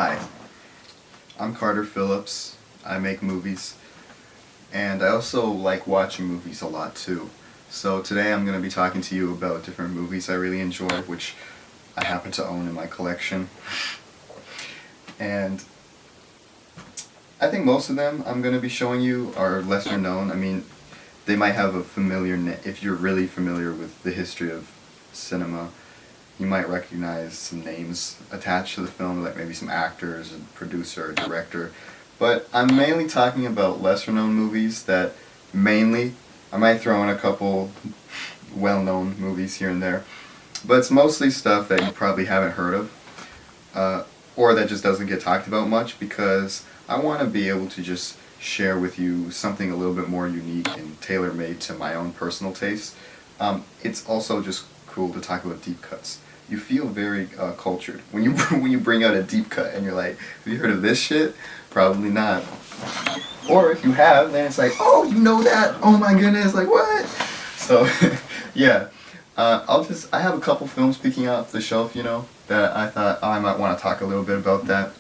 Hi, I'm Carter Phillips. I make movies, and I also like watching movies a lot too. So today I'm going to be talking to you about different movies I really enjoy, which I happen to own in my collection. And I think most of them I'm going to be showing you are lesser known. I mean, they might have a familiar if you're really familiar with the history of cinema, you might recognize some names attached to the film, like maybe some actors, a producer, a director. But I'm mainly talking about lesser known movies that mainly, I might throw in a couple well-known movies here and there, but it's mostly stuff that you probably haven't heard of, or that just doesn't get talked about much, because I want to be able to just share with you something a little bit more unique and tailor-made to my own personal taste. It's also just cool to talk about deep cuts. You feel very cultured when you when you bring out a deep cut and you're like, have you heard of this shit? Probably not. Or if you have, then it's like, oh, you know that? Oh my goodness, like what? So, yeah. I have a couple films peeking off the shelf, that I thought, oh, I might want to talk a little bit about that.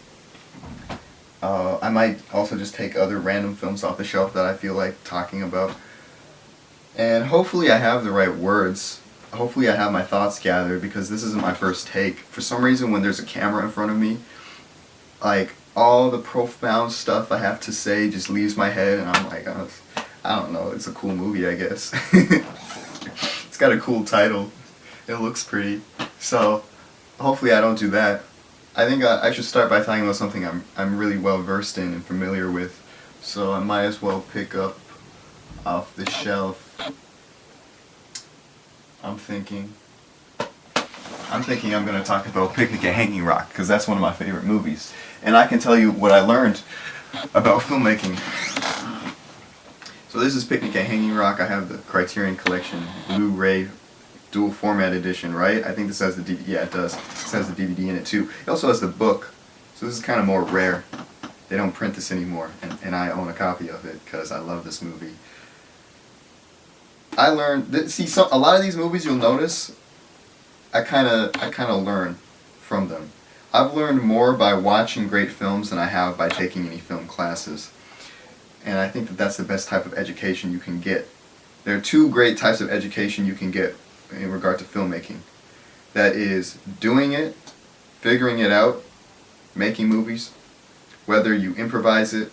I might also just take other random films off the shelf that I feel like talking about. And hopefully I have the right words. Hopefully I have my thoughts gathered, because this isn't my first take. For some reason, when there's a camera in front of me, like, all the profound stuff I have to say just leaves my head, and I'm like, oh, I don't know, it's a cool movie, I guess. It's got a cool title. It looks pretty. So, hopefully I don't do that. I think I should start by talking about something I'm really well versed in and familiar with. So I might as well pick up off the shelf. I'm thinking I'm going to talk about Picnic at Hanging Rock, because that's one of my favorite movies. And I can tell you what I learned about filmmaking. So this is Picnic at Hanging Rock. I have the Criterion Collection Blu-ray dual format edition, right? I think this has the DVD. Yeah, it does. This has the DVD in it too. It also has the book. So this is kind of more rare. They don't print this anymore, and I own a copy of it because I love this movie. I learned that, a lot of these movies you'll notice I kind of learn from them. I've learned more by watching great films than I have by taking any film classes. And I think that that's the best type of education you can get. There are two great types of education you can get in regard to filmmaking. That is doing it, figuring it out, making movies, whether you improvise it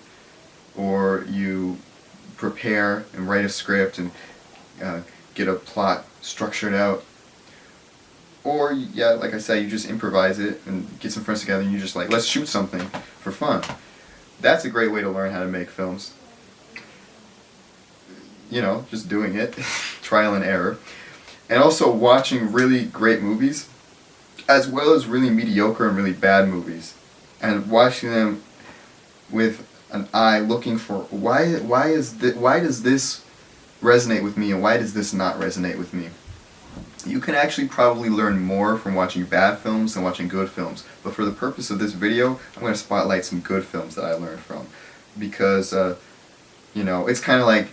or you prepare and write a script and get a plot structured out. Or, yeah, like I said, you just improvise it and get some friends together and you just like, let's shoot something for fun. That's a great way to learn how to make films. Just doing it, trial and error. And also watching really great movies, as well as really mediocre and really bad movies. And watching them with an eye looking for, why does this resonate with me and why does this not resonate with me? You can actually probably learn more from watching bad films than watching good films. But for the purpose of this video, I'm going to spotlight some good films that I learned from. Because, it's kind of like,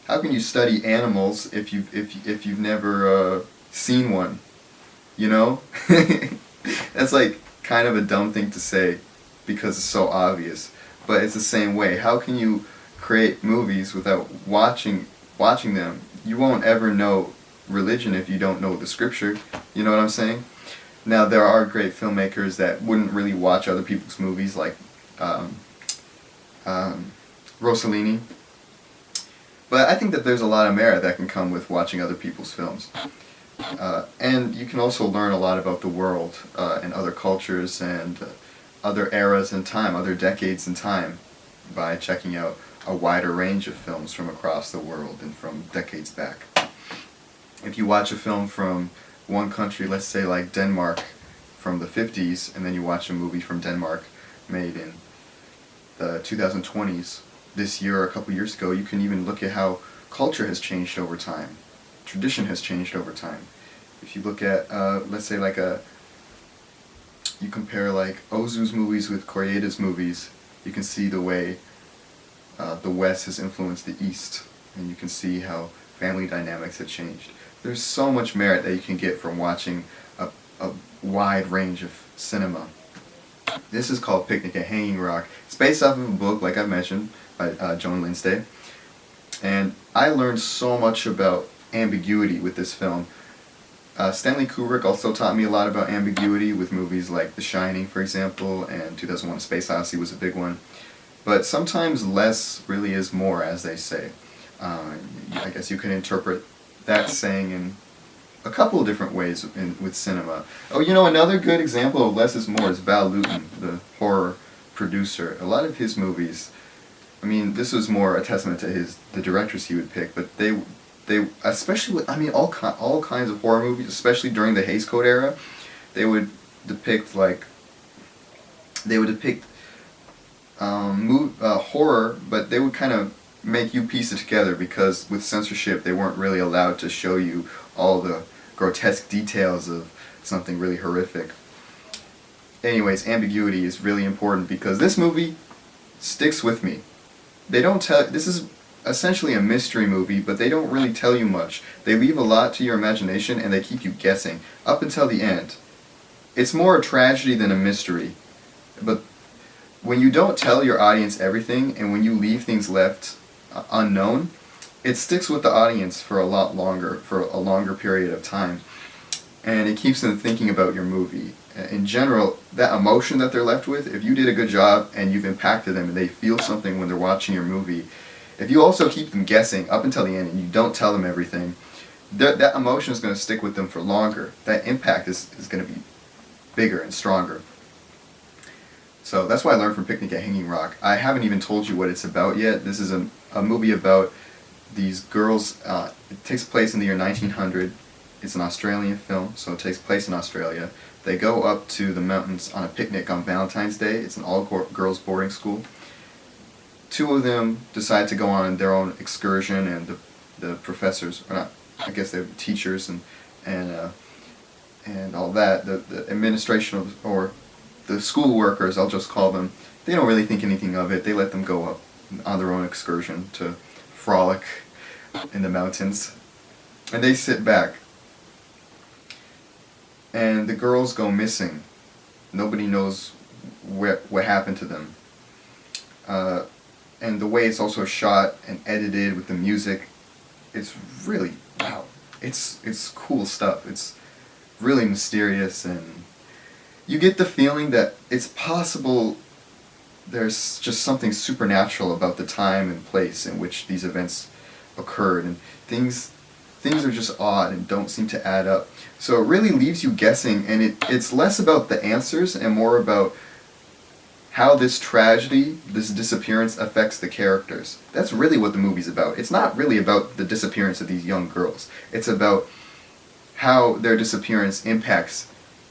how can you study animals if you've never seen one? That's like kind of a dumb thing to say because it's so obvious. But it's the same way. How can you create movies without watching them? You won't ever know religion if you don't know the scripture. You know what I'm saying? Now, there are great filmmakers that wouldn't really watch other people's movies, like Rossellini. But I think that there's a lot of merit that can come with watching other people's films. And you can also learn a lot about the world and other cultures and other eras in time, other decades in time, by checking out a wider range of films from across the world and from decades back. If you watch a film from one country, let's say like Denmark from the 50s, and then you watch a movie from Denmark made in the 2020s, this year or a couple years ago, you can even look at how culture has changed over time. Tradition has changed over time. If you look at, let's say you compare like Ozu's movies with Koreeda's movies, you can see the way the West has influenced the East, and you can see how family dynamics have changed. There's so much merit that you can get from watching a a wide range of cinema. This is called Picnic at Hanging Rock. It's based off of a book, like I mentioned, by Joan Lindsay. And I learned so much about ambiguity with this film. Stanley Kubrick also taught me a lot about ambiguity with movies like The Shining, for example, and 2001: A Space Odyssey was a big one. But sometimes less really is more, as they say. I guess you can interpret that saying in a couple of different ways with cinema. Oh, you know, another good example of less is more is Val Lewton, the horror producer. A lot of his movies, I mean, this was more a testament to the directors he would pick, but they especially with, I mean, all kinds of horror movies, especially during the Hays Code era, they would depict horror, but they would kind of make you piece it together, because with censorship they weren't really allowed to show you all the grotesque details of something really horrific. Anyways, ambiguity is really important because this movie sticks with me. They don't tell. This is essentially a mystery movie, but they don't really tell you much. They leave a lot to your imagination and they keep you guessing up until the end. It's more a tragedy than a mystery. But when you don't tell your audience everything and when you leave things left unknown, it sticks with the audience for a longer period of time. And it keeps them thinking about your movie. In general, that emotion that they're left with, if you did a good job and you've impacted them and they feel something when they're watching your movie, if you also keep them guessing up until the end and you don't tell them everything, that emotion is going to stick with them for longer. That impact is going to be bigger and stronger. So that's what I learned from Picnic at Hanging Rock. I haven't even told you what it's about yet. This is a movie about these girls. It takes place in the year 1900. It's an Australian film, so it takes place in Australia. They go up to the mountains on a picnic on Valentine's Day. It's an all-girls boarding school. Two of them decide to go on their own excursion, and the professors, or not, I guess they're teachers and all that, the administration or the school workers, I'll just call them, they don't really think anything of it. They let them go up on their own excursion to frolic in the mountains. And they sit back. And the girls go missing. Nobody knows what happened to them. And the way it's also shot and edited with the music, it's really, wow. It's cool stuff. It's really mysterious, and you get the feeling that it's possible there's just something supernatural about the time and place in which these events occurred, and things are just odd and don't seem to add up. So it really leaves you guessing, and it's less about the answers and more about how this tragedy, this disappearance, affects the characters. That's really what the movie's about. It's not really about the disappearance of these young girls. It's about how their disappearance impacts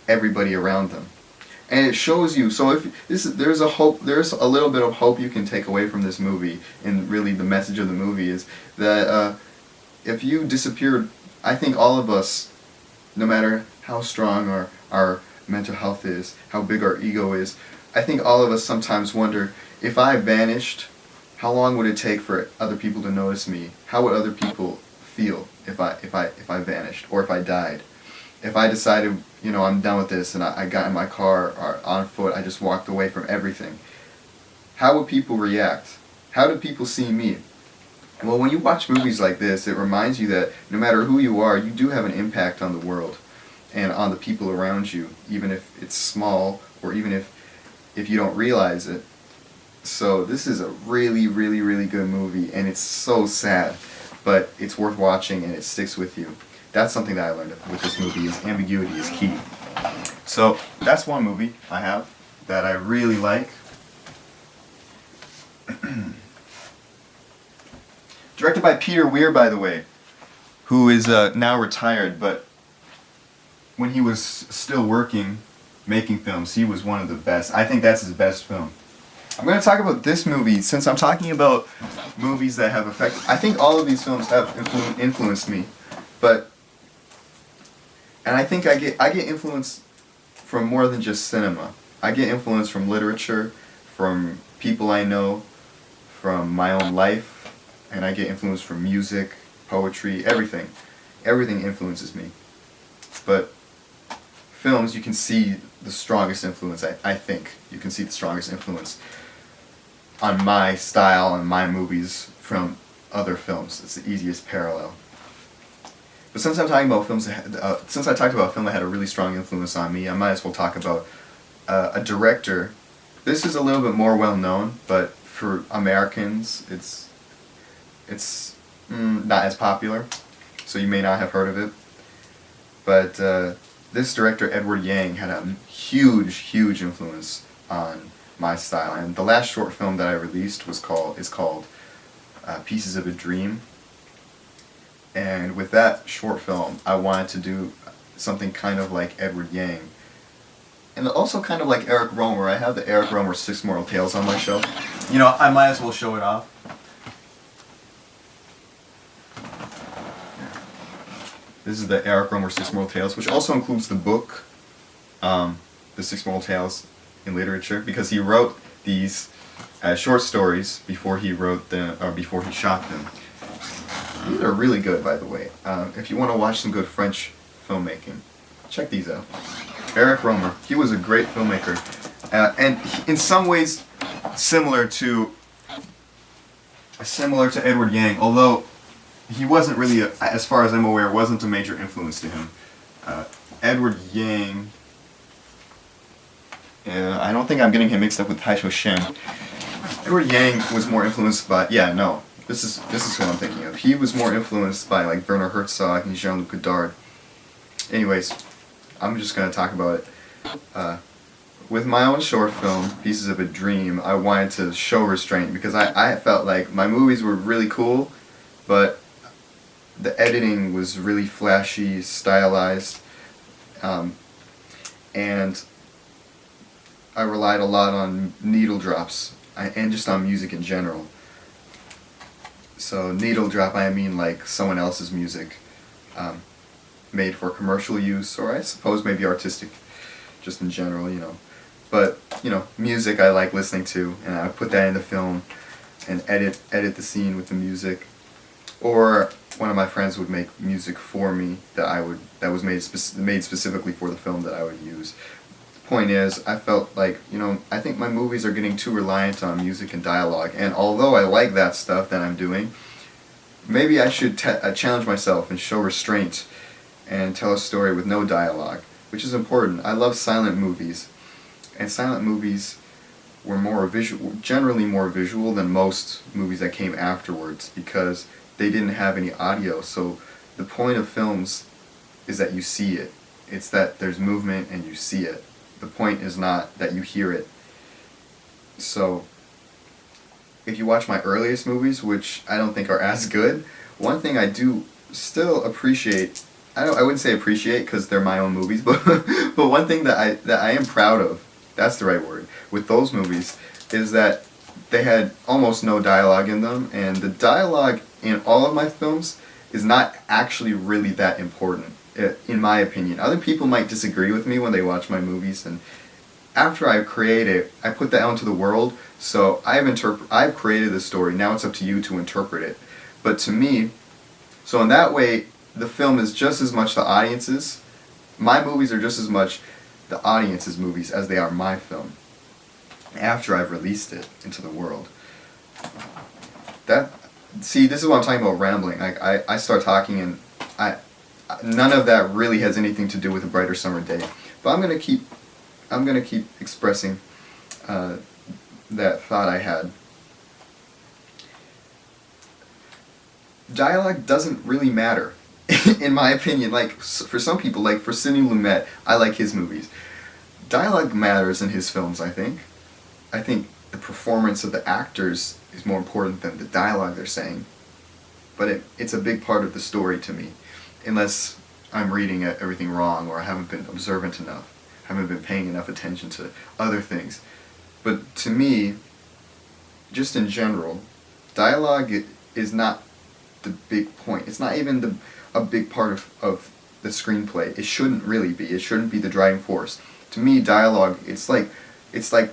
everybody around them. And it shows you, so if there's a little bit of hope you can take away from this movie, and really the message of the movie is that if you disappeared, I think all of us, no matter how strong our mental health is, how big our ego is, I think all of us sometimes wonder, if I vanished, how long would it take for other people to notice me? How would other people feel if I vanished, or if I died? If I decided, I'm done with this, and I got in my car or on foot, I just walked away from everything, how would people react? How do people see me? Well, when you watch movies like this, it reminds you that no matter who you are, you do have an impact on the world and on the people around you, even if it's small, or even if you don't realize it. So this is a really, really, really good movie, and it's so sad, but it's worth watching and it sticks with you. That's something that I learned with this movie, is ambiguity is key. So that's one movie I have that I really like. Directed by Peter Weir, by the way, who is now retired, but when he was still working, making films, he was one of the best. I think that's his best film. I'm going to talk about this movie, since I'm talking about movies that have affected. I think all of these films have influenced me, and I think I get influence from more than just cinema. I get influence from literature, from people I know, from my own life, and I get influence from music, poetry, everything. Everything influences me. But films, you can see the strongest influence. I think you can see the strongest influence on my style and my movies from other films. It's the easiest parallel. But since I'm talking about films, since I talked about a film that had a really strong influence on me, I might as well talk about a director. This is a little bit more well known, but for Americans, it's not as popular, so you may not have heard of it. But this director, Edward Yang, had a huge influence on my style. And the last short film that I released is called Pieces of a Dream. And with that short film, I wanted to do something kind of like Edward Yang. And also kind of like Eric Romer. I have the Eric Romer Six Mortal Tales on my shelf. You know, I might as well show it off. This is the Eric Romer Six Mortal Tales, which also includes the book, The Six Mortal Tales in Literature, because he wrote these as short stories before he wrote them, or before he shot them. These are really good, by the way. If you want to watch some good French filmmaking, check these out. Eric Romer, he was a great filmmaker, and in some ways similar to Edward Yang, although he wasn't really, as far as I'm aware, wasn't a major influence to him. Edward Yang, I don't think I'm getting him mixed up with Taisho Shen. Edward Yang was more influenced by, this is what I'm thinking of. He was more influenced by like Werner Herzog and Jean-Luc Godard. Anyways, I'm just going to talk about it. With my own short film, Pieces of a Dream, I wanted to show restraint because I felt like my movies were really cool, but the editing was really flashy, stylized, and I relied a lot on needle drops and just on music in general. So needle drop, I mean like someone else's music, made for commercial use, or I suppose maybe artistic, just in general, you know. But, you know, music I like listening to, and I would put that in the film and edit the scene with the music. Or one of my friends would make music for me that was made specifically for the film that I would use. The point is, I felt like, you know, I think my movies are getting too reliant on music and dialogue, and although I like that stuff that I'm doing, maybe I should challenge myself and show restraint and tell a story with no dialogue, which is important. I love silent movies, and silent movies were generally more visual than most movies that came afterwards because they didn't have any audio. So the point of films is that you see it. It's that there's movement and you see it. The point is not that you hear it. So if you watch my earliest movies, which I don't think are as good, one thing I do still appreciate, I wouldn't say appreciate because they're my own movies, but one thing that I am proud of, that's the right word, with those movies, is that they had almost no dialogue in them, and the dialogue in all of my films is not actually really that important, in my opinion. Other people might disagree with me when they watch my movies, and after I create it, I put that out into the world, so I've created the story, now it's up to you to interpret it. But to me, so in that way, the film is just as much the audience's, my movies are just as much the audience's movies as they are my film, after I've released it into the world. See, this is what I'm talking about rambling. Like, I start talking and none of that really has anything to do with A Brighter Summer Day. But I'm gonna keep expressing that thought I had. Dialogue doesn't really matter, in my opinion. Like, for some people, like for Sidney Lumet, I like his movies. Dialogue matters in his films, I think. I think the performance of the actors is more important than the dialogue they're saying. But it's a big part of the story to me, unless I'm reading everything wrong or I haven't been observant enough, haven't been paying enough attention to other things. But to me, just in general, dialogue is not the big point. It's not even a big part of the screenplay. It shouldn't really be. It shouldn't be the driving force. To me, dialogue, it's like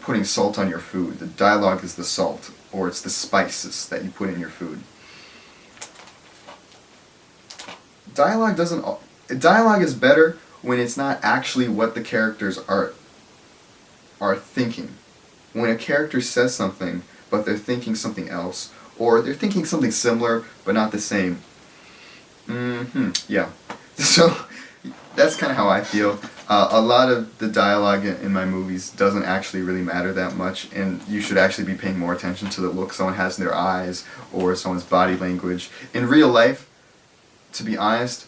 putting salt on your food. The dialogue is the salt, or it's the spices that you put in your food. Dialogue is better when it's not actually what the characters are thinking. When a character says something, but they're thinking something else, or they're thinking something similar, but not the same. Yeah. So, that's kind of how I feel. A lot of the dialogue in my movies doesn't actually really matter that much, and you should actually be paying more attention to the look someone has in their eyes, or someone's body language. In real life, to be honest,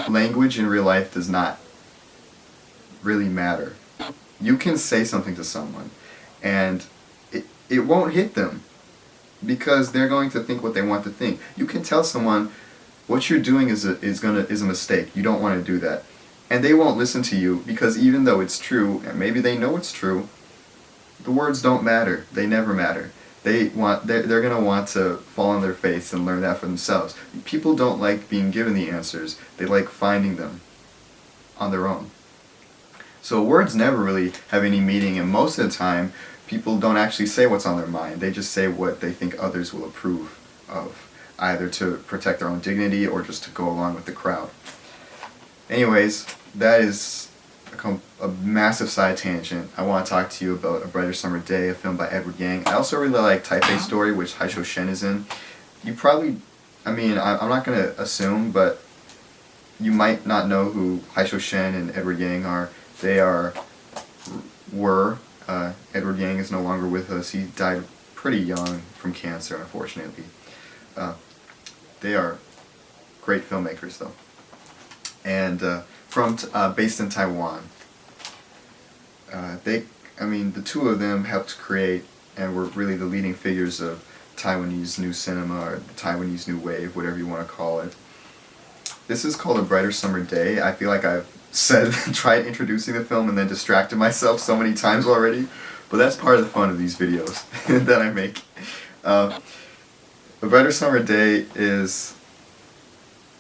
language in real life does not really matter. You can say something to someone, and it won't hit them, because they're going to think what they want to think. You can tell someone what you're doing is a mistake. You don't want to do that, and they won't listen to you, because even though it's true, and maybe they know it's true, the words don't matter. They never matter. They're gonna want to fall on their face and learn that for themselves. People don't like being given the answers. They like finding them on their own. So words never really have any meaning, and most of the time, people don't actually say what's on their mind. They just say what they think others will approve of, either to protect their own dignity or just to go along with the crowd. Anyways, that is a massive side tangent. I want to talk to you about A Brighter Summer Day, a film by Edward Yang. I also really like Taipei Story, which Haisho Shen is in. You probably, I'm not going to assume, but you might not know who Haisho Shen and Edward Yang are. They were, Edward Yang is no longer with us. He died pretty young from cancer, unfortunately. They are great filmmakers, though. And based in Taiwan. The two of them helped create and were really the leading figures of Taiwanese new cinema, or the Taiwanese new wave, whatever you want to call it. This is called A Brighter Summer Day. I feel like I've tried introducing the film and then distracted myself so many times already, but that's part of the fun of these videos that I make. A Brighter Summer Day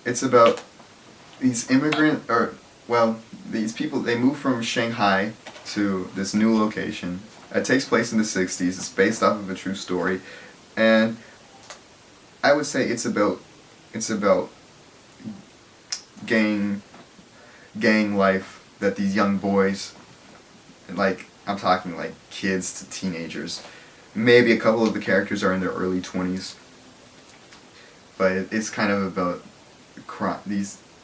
it's about these these people, they move from Shanghai to this new location. It takes place in the 60s. It's based off of a true story, and I would say it's about gang life that these young boys, like, I'm talking like kids to teenagers. Maybe a couple of the characters are in their early 20s, but it's kind of about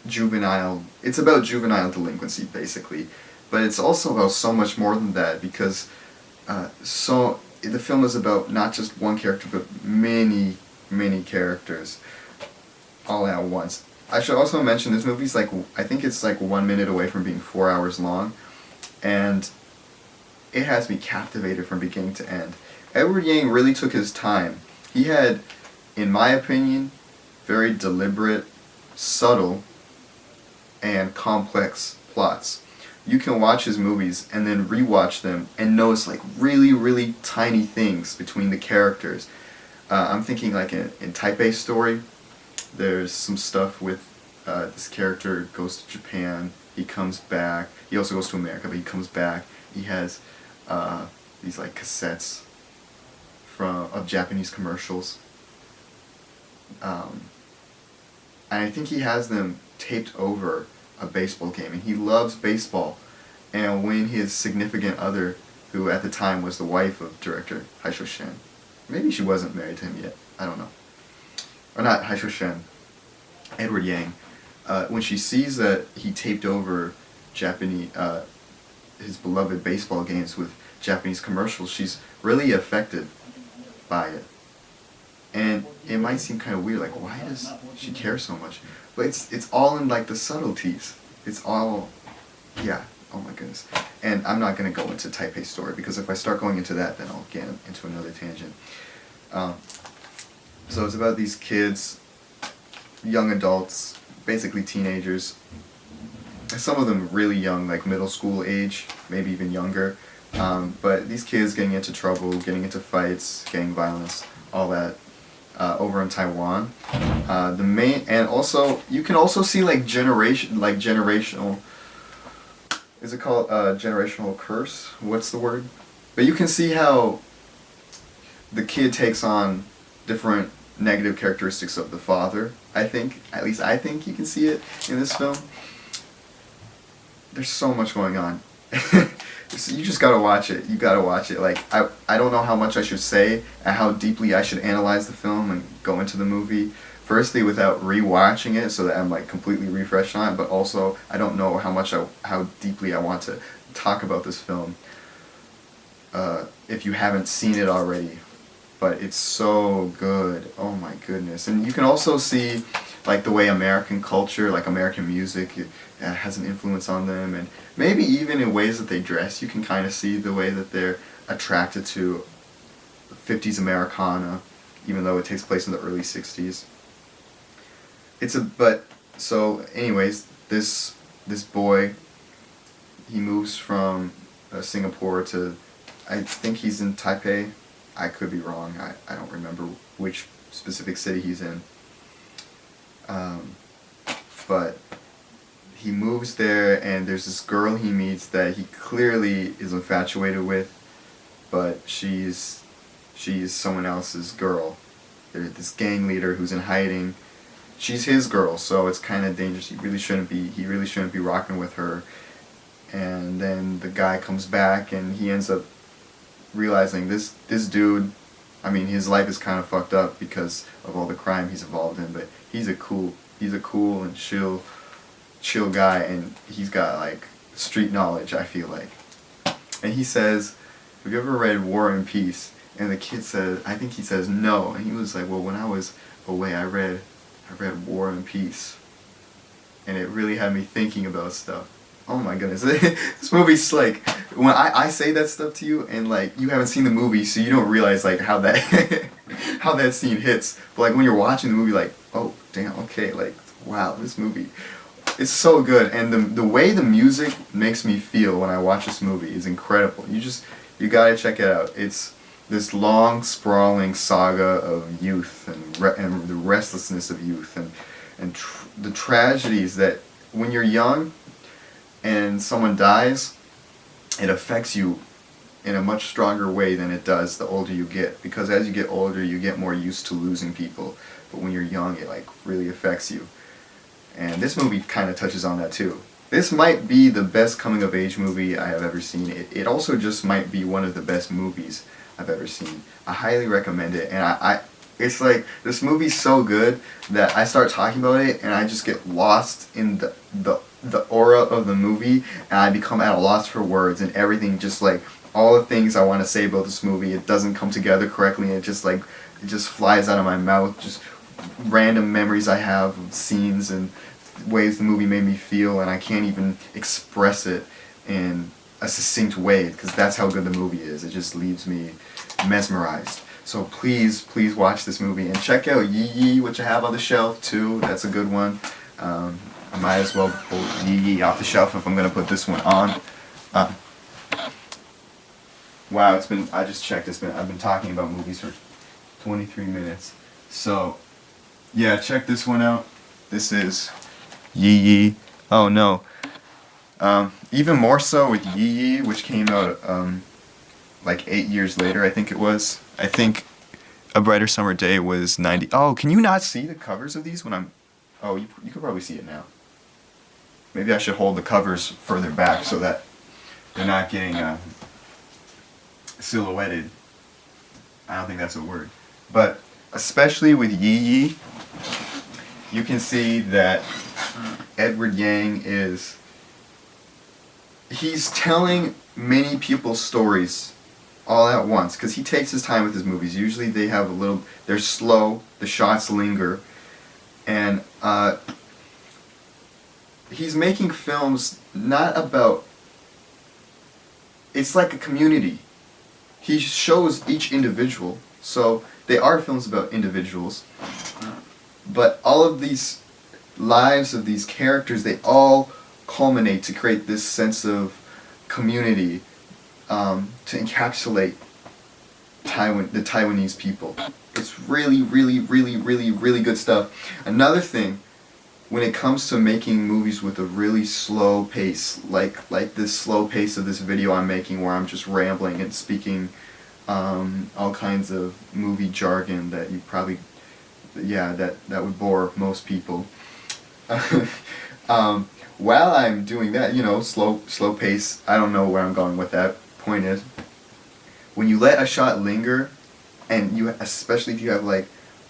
it's about juvenile delinquency, basically. But it's also about so much more than that, because the film is about not just one character, but many, many characters all at once. I should also mention this movie's I think it's 1 minute away from being 4 hours long, and it has me captivated from beginning to end. Edward Yang really took his time. He had, in my opinion, very deliberate, subtle, and complex plots. You can watch his movies and then rewatch them and notice really, really tiny things between the characters. I'm thinking in Taipei Story, there's some stuff with this character goes to Japan, he comes back, he also goes to America, but he comes back, he has these cassettes of Japanese commercials. And I think he has them taped over a baseball game, and he loves baseball. And when his significant other, who at the time was the wife of director Haisho Shen, maybe she wasn't married to him yet, I don't know, or not Haisho Shen, Edward Yang, when she sees that he taped over his beloved baseball games with Japanese commercials, she's really affected by it. And it might seem kind of weird, why does she care so much? But it's all in the subtleties. It's all, yeah, oh my goodness. And I'm not going to go into Taipei Story, because if I start going into that, then I'll get into another tangent. So it's about these kids, young adults, basically teenagers. Some of them really young, middle school age, maybe even younger. But these kids getting into trouble, getting into fights, gang violence, all that. Over in Taiwan, and also you can also see generational. Is it called generational curse? What's the word? But you can see how the kid takes on different negative characteristics of the father. At least I think you can see it in this film. there's so much going on. You just gotta watch it. You gotta watch it. Like, I don't know how much I should say and how deeply I should analyze the film and go into the movie. Firstly, without rewatching it, so that I'm like completely refreshed on it. But also, I don't know how deeply I want to talk about this film. If you haven't seen it already, but it's so good. Oh my goodness! And you can also see like the way American culture, like American music, has an influence on them, and maybe even in ways that they dress. You can kind of see the way that they're attracted to 50s Americana, even though it takes place in the early 60s. So anyways, this boy, he moves from Singapore to, I think he's in Taipei. I could be wrong. I don't remember which specific city he's in. But he moves there, and there's this girl he meets that he clearly is infatuated with, but she's someone else's girl. There's this gang leader who's in hiding. She's his girl, so it's kind of dangerous. He really shouldn't be rocking with her. And then the guy comes back, and he ends up realizing this dude, I mean, his life is kind of fucked up because of all the crime he's involved in, but he's a cool and chill guy, and he's got like street knowledge, I feel like. And he says, "Have you ever read War and Peace?" And the kid says, I think he says no, and he was like, "Well, when I was away, I read War and Peace," and it really had me thinking about stuff. Oh my goodness, this movie's like, when I say that stuff to you, and like you haven't seen the movie, so you don't realize like how that how that scene hits. But like when you're watching the movie, like, oh damn, okay, like wow, this movie, it's so good, and the way the music makes me feel when I watch this movie is incredible. You gotta check it out. It's this long, sprawling saga of youth and the restlessness of youth and the tragedies that when you're young and someone dies, it affects you in a much stronger way than it does the older you get. Because as you get older, you get more used to losing people. But when you're young, it like really affects you. And this movie kind of touches on that too. This might be the best coming-of-age movie I have ever seen. It also just might be one of the best movies I've ever seen. I highly recommend it, and it's like, this movie's so good that I start talking about it, and I just get lost in the aura of the movie, and I become at a loss for words, and everything just like, all the things I want to say about this movie, it doesn't come together correctly, and it just flies out of my mouth, just random memories I have of scenes and ways the movie made me feel, and I can't even express it in a succinct way, because that's how good the movie is. It just leaves me mesmerized. So please watch this movie, and check out Yi Yi, which I have on the shelf too. That's a good one. I might as well pull Yi Yi off the shelf if I'm gonna put this one on. Wow, I just checked, I've been talking about movies for 23 minutes. So, yeah, check this one out. This is Yi Yi. Oh no. Even more so with Yi Yi, which came out like 8 years later, I think it was. I think A Brighter Summer Day was 90. Oh, can you not see the covers of these when I'm... Oh, you could probably see it now. Maybe I should hold the covers further back so that they're not getting silhouetted. I don't think that's a word. But especially with Yi Yi, you can see that Edward Yang he's telling many people's stories all at once, because he takes his time with his movies. Usually they're slow, the shots linger, and he's making films not about, it's like a community. He shows each individual, so they are films about individuals, but all of these lives of these characters, they all culminate to create this sense of community, to encapsulate the Taiwanese people. It's really, really, really, really, really good stuff. Another thing, when it comes to making movies with a really slow pace, like this slow pace of this video I'm making, where I'm just rambling and speaking all kinds of movie jargon that you probably, that would bore most people. while I'm doing that, slow pace, I don't know where I'm going with that. Point is, when you let a shot linger, and especially if you have like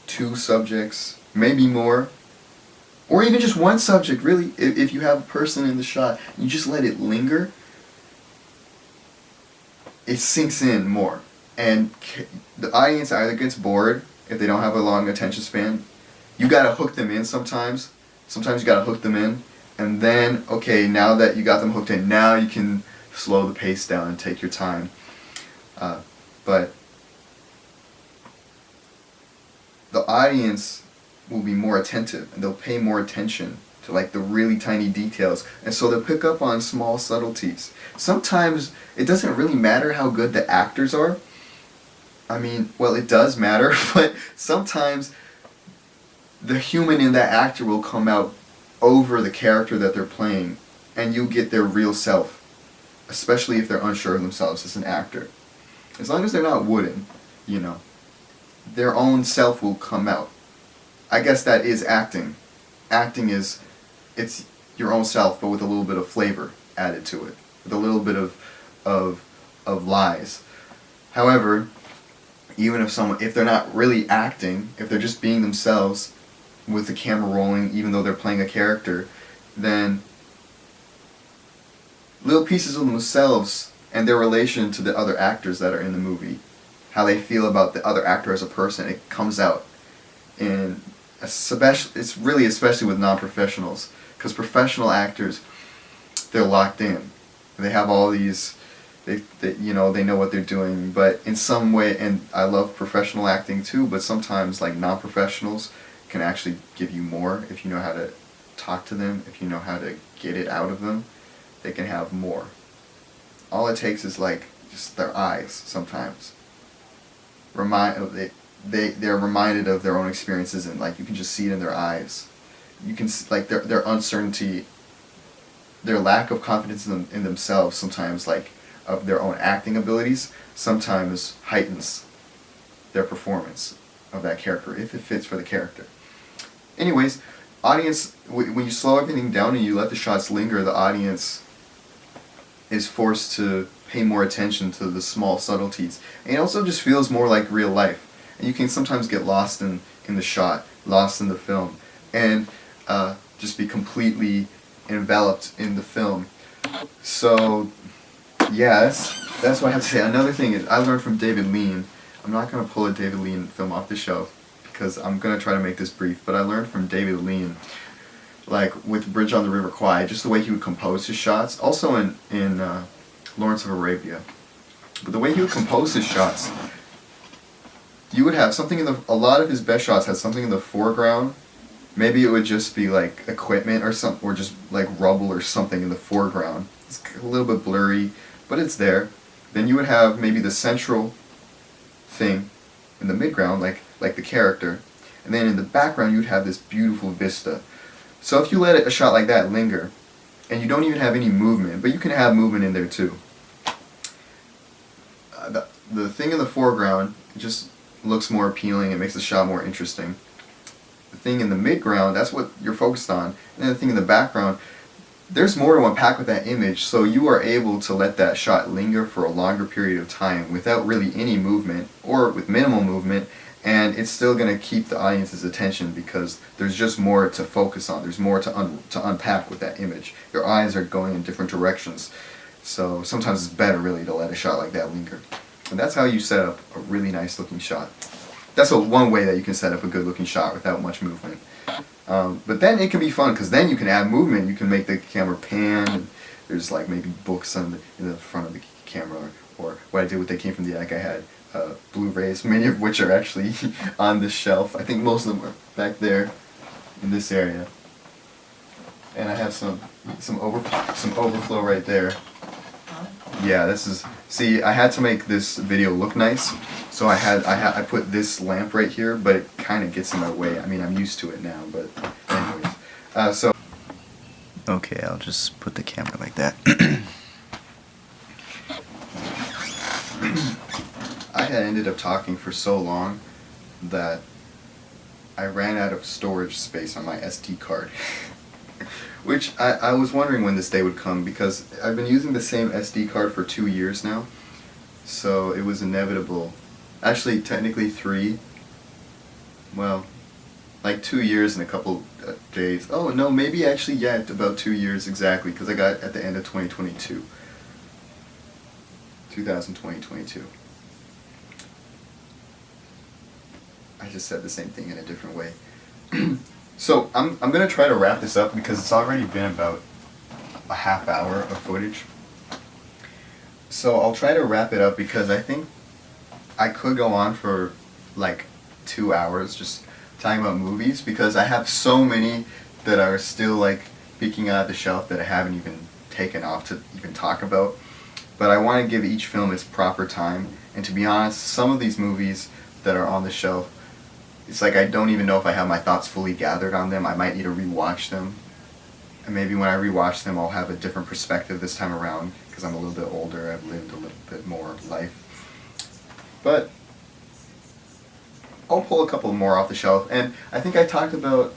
two subjects, maybe more, or even just one subject, really, if you have a person in the shot, you just let it linger, it sinks in more. And the audience either gets bored if they don't have a long attention span. You gotta hook them in sometimes. Sometimes you gotta hook them in, and then, okay, now that you got them hooked in, now you can slow the pace down and take your time. But the audience will be more attentive, and they'll pay more attention to like the really tiny details, and so they'll pick up on small subtleties. Sometimes it doesn't really matter how good the actors are. I mean, well, it does matter, but sometimes the human in that actor will come out over the character that they're playing, and you get their real self, especially if they're unsure of themselves as an actor. As long as they're not wooden, their own self will come out. I guess that is acting. Acting is, it's your own self, but with a little bit of flavor added to it, with a little bit of lies. However, even if they're not really acting, if they're just being themselves with the camera rolling, even though they're playing a character, then little pieces of themselves and their relation to the other actors that are in the movie, how they feel about the other actor as a person, it comes out. And it's really especially with non-professionals, because professional actors, they're locked in. They have all these, they know what they're doing, but in some way, and I love professional acting too, but sometimes like non-professionals can actually give you more if you know how to talk to them, if you know how to get it out of them, they can have more. All it takes is like just their eyes sometimes. They're reminded of their own experiences, and like you can just see it in their eyes. You can like their uncertainty, their lack of confidence in themselves sometimes, like of their own acting abilities, sometimes heightens their performance of that character if it fits for the character. Anyways, audience, when you slow everything down and you let the shots linger, the audience is forced to pay more attention to the small subtleties. And it also just feels more like real life. And you can sometimes get lost in the shot, lost in the film, and just be completely enveloped in the film. So, yes, that's what I have to say. Another thing is, I learned from David Lean. I'm not going to pull a David Lean film off the shelf, because I'm going to try to make this brief, but I learned from David Lean, like with Bridge on the River Kwai, just the way he would compose his shots, also in Lawrence of Arabia. But the way he would compose his shots, you would have something a lot of his best shots had something in the foreground. Maybe it would just be like equipment or just like rubble or something in the foreground. It's a little bit blurry, but it's there. Then you would have maybe the central thing in the midground, like the character, and then in the background you would have this beautiful vista. So if you let a shot like that linger, and you don't even have any movement, but you can have movement in there too. The thing in the foreground just looks more appealing, it makes the shot more interesting. The thing in the midground, that's what you're focused on, and then the thing in the background, there's more to unpack with that image, so you are able to let that shot linger for a longer period of time without really any movement, or with minimal movement, and it's still going to keep the audience's attention because there's just more to focus on. There's more to unpack with that image. Your eyes are going in different directions, so sometimes it's better really to let a shot like that linger. And that's how you set up a really nice looking shot. That's one way that you can set up a good looking shot without much movement. But then it can be fun because then you can add movement. You can make the camera pan. And there's like maybe books in the front of the camera, or what I did with They Came From the Attic, I had Blu-rays, many of which are actually on this shelf. I think most of them are back there in this area. And I have some overflow right there. Yeah, this is, see, I had to make this video look nice, so I put this lamp right here, but it kind of gets in my way. I mean, I'm used to it now, but anyways. Okay, I'll just put the camera like that. I had ended up talking for so long that I ran out of storage space on my SD card. Which I was wondering when this day would come because I've been using the same SD card for 2 years now. So it was inevitable. Actually, technically 3. Well, like 2 years and a couple days. Oh no, maybe actually yeah, about 2 years exactly because I got at the end of 2022. 2022. I just said the same thing in a different way. So I'm gonna try to wrap this up because it's already been about a half hour of footage. So I'll try to wrap it up because I think I could go on for like 2 hours just talking about movies because I have so many that are still like peeking out the shelf that I haven't even taken off to even talk about. But I want to give each film its proper time, and to be honest, some of these movies that are on the shelf, it's like I don't even know if I have my thoughts fully gathered on them. I might need to rewatch them. And maybe when I rewatch them I'll have a different perspective this time around because I'm a little bit older, I've lived a little bit more life. But I'll pull a couple more off the shelf, and I think I talked about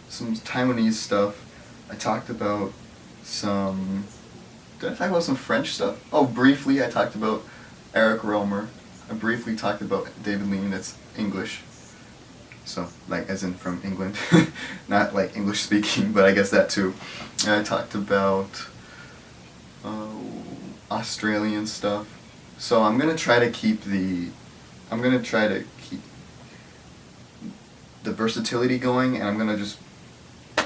some Taiwanese stuff. I talked about some... Did I talk about some French stuff? Oh, briefly I talked about Eric Rohmer. I briefly talked about David Lean, that's English. So, like, as in from England. Not like English speaking, but I guess that too. And I talked about Australian stuff. So I'm gonna try to keep the versatility going, and I'm gonna just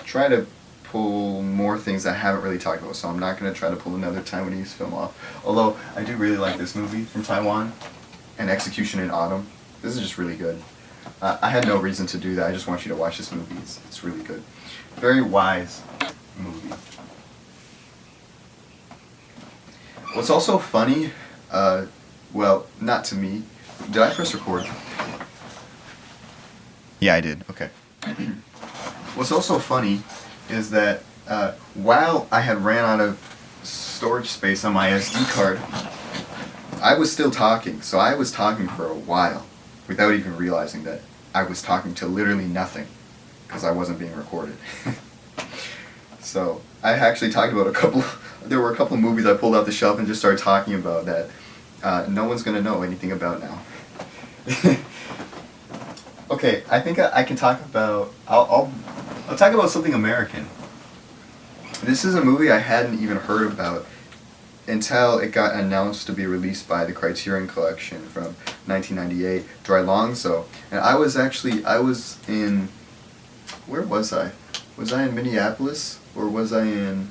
try to pull more things I haven't really talked about. So I'm not gonna try to pull another Taiwanese film off. Although I do really like this movie from Taiwan, and Execution in Autumn. This is just really good. I had no reason to do that. I just want you to watch this movie. It's really good. Very wise movie. What's also funny, well, not to me. Did I press record? Yeah, I did. Okay. What's also funny is that while I had ran out of storage space on my SD card, I was still talking. So I was talking for a while without even realizing that I was talking to literally nothing because I wasn't being recorded. So I actually talked about there were a couple movies I pulled off the shelf and just started talking about that no one's going to know anything about now. Okay, I think I can talk about, I'll talk about something American. This is a movie I hadn't even heard about until it got announced to be released by the Criterion Collection from 1998, Dry Longzo. And I was in, where was I? Was I in Minneapolis or was I in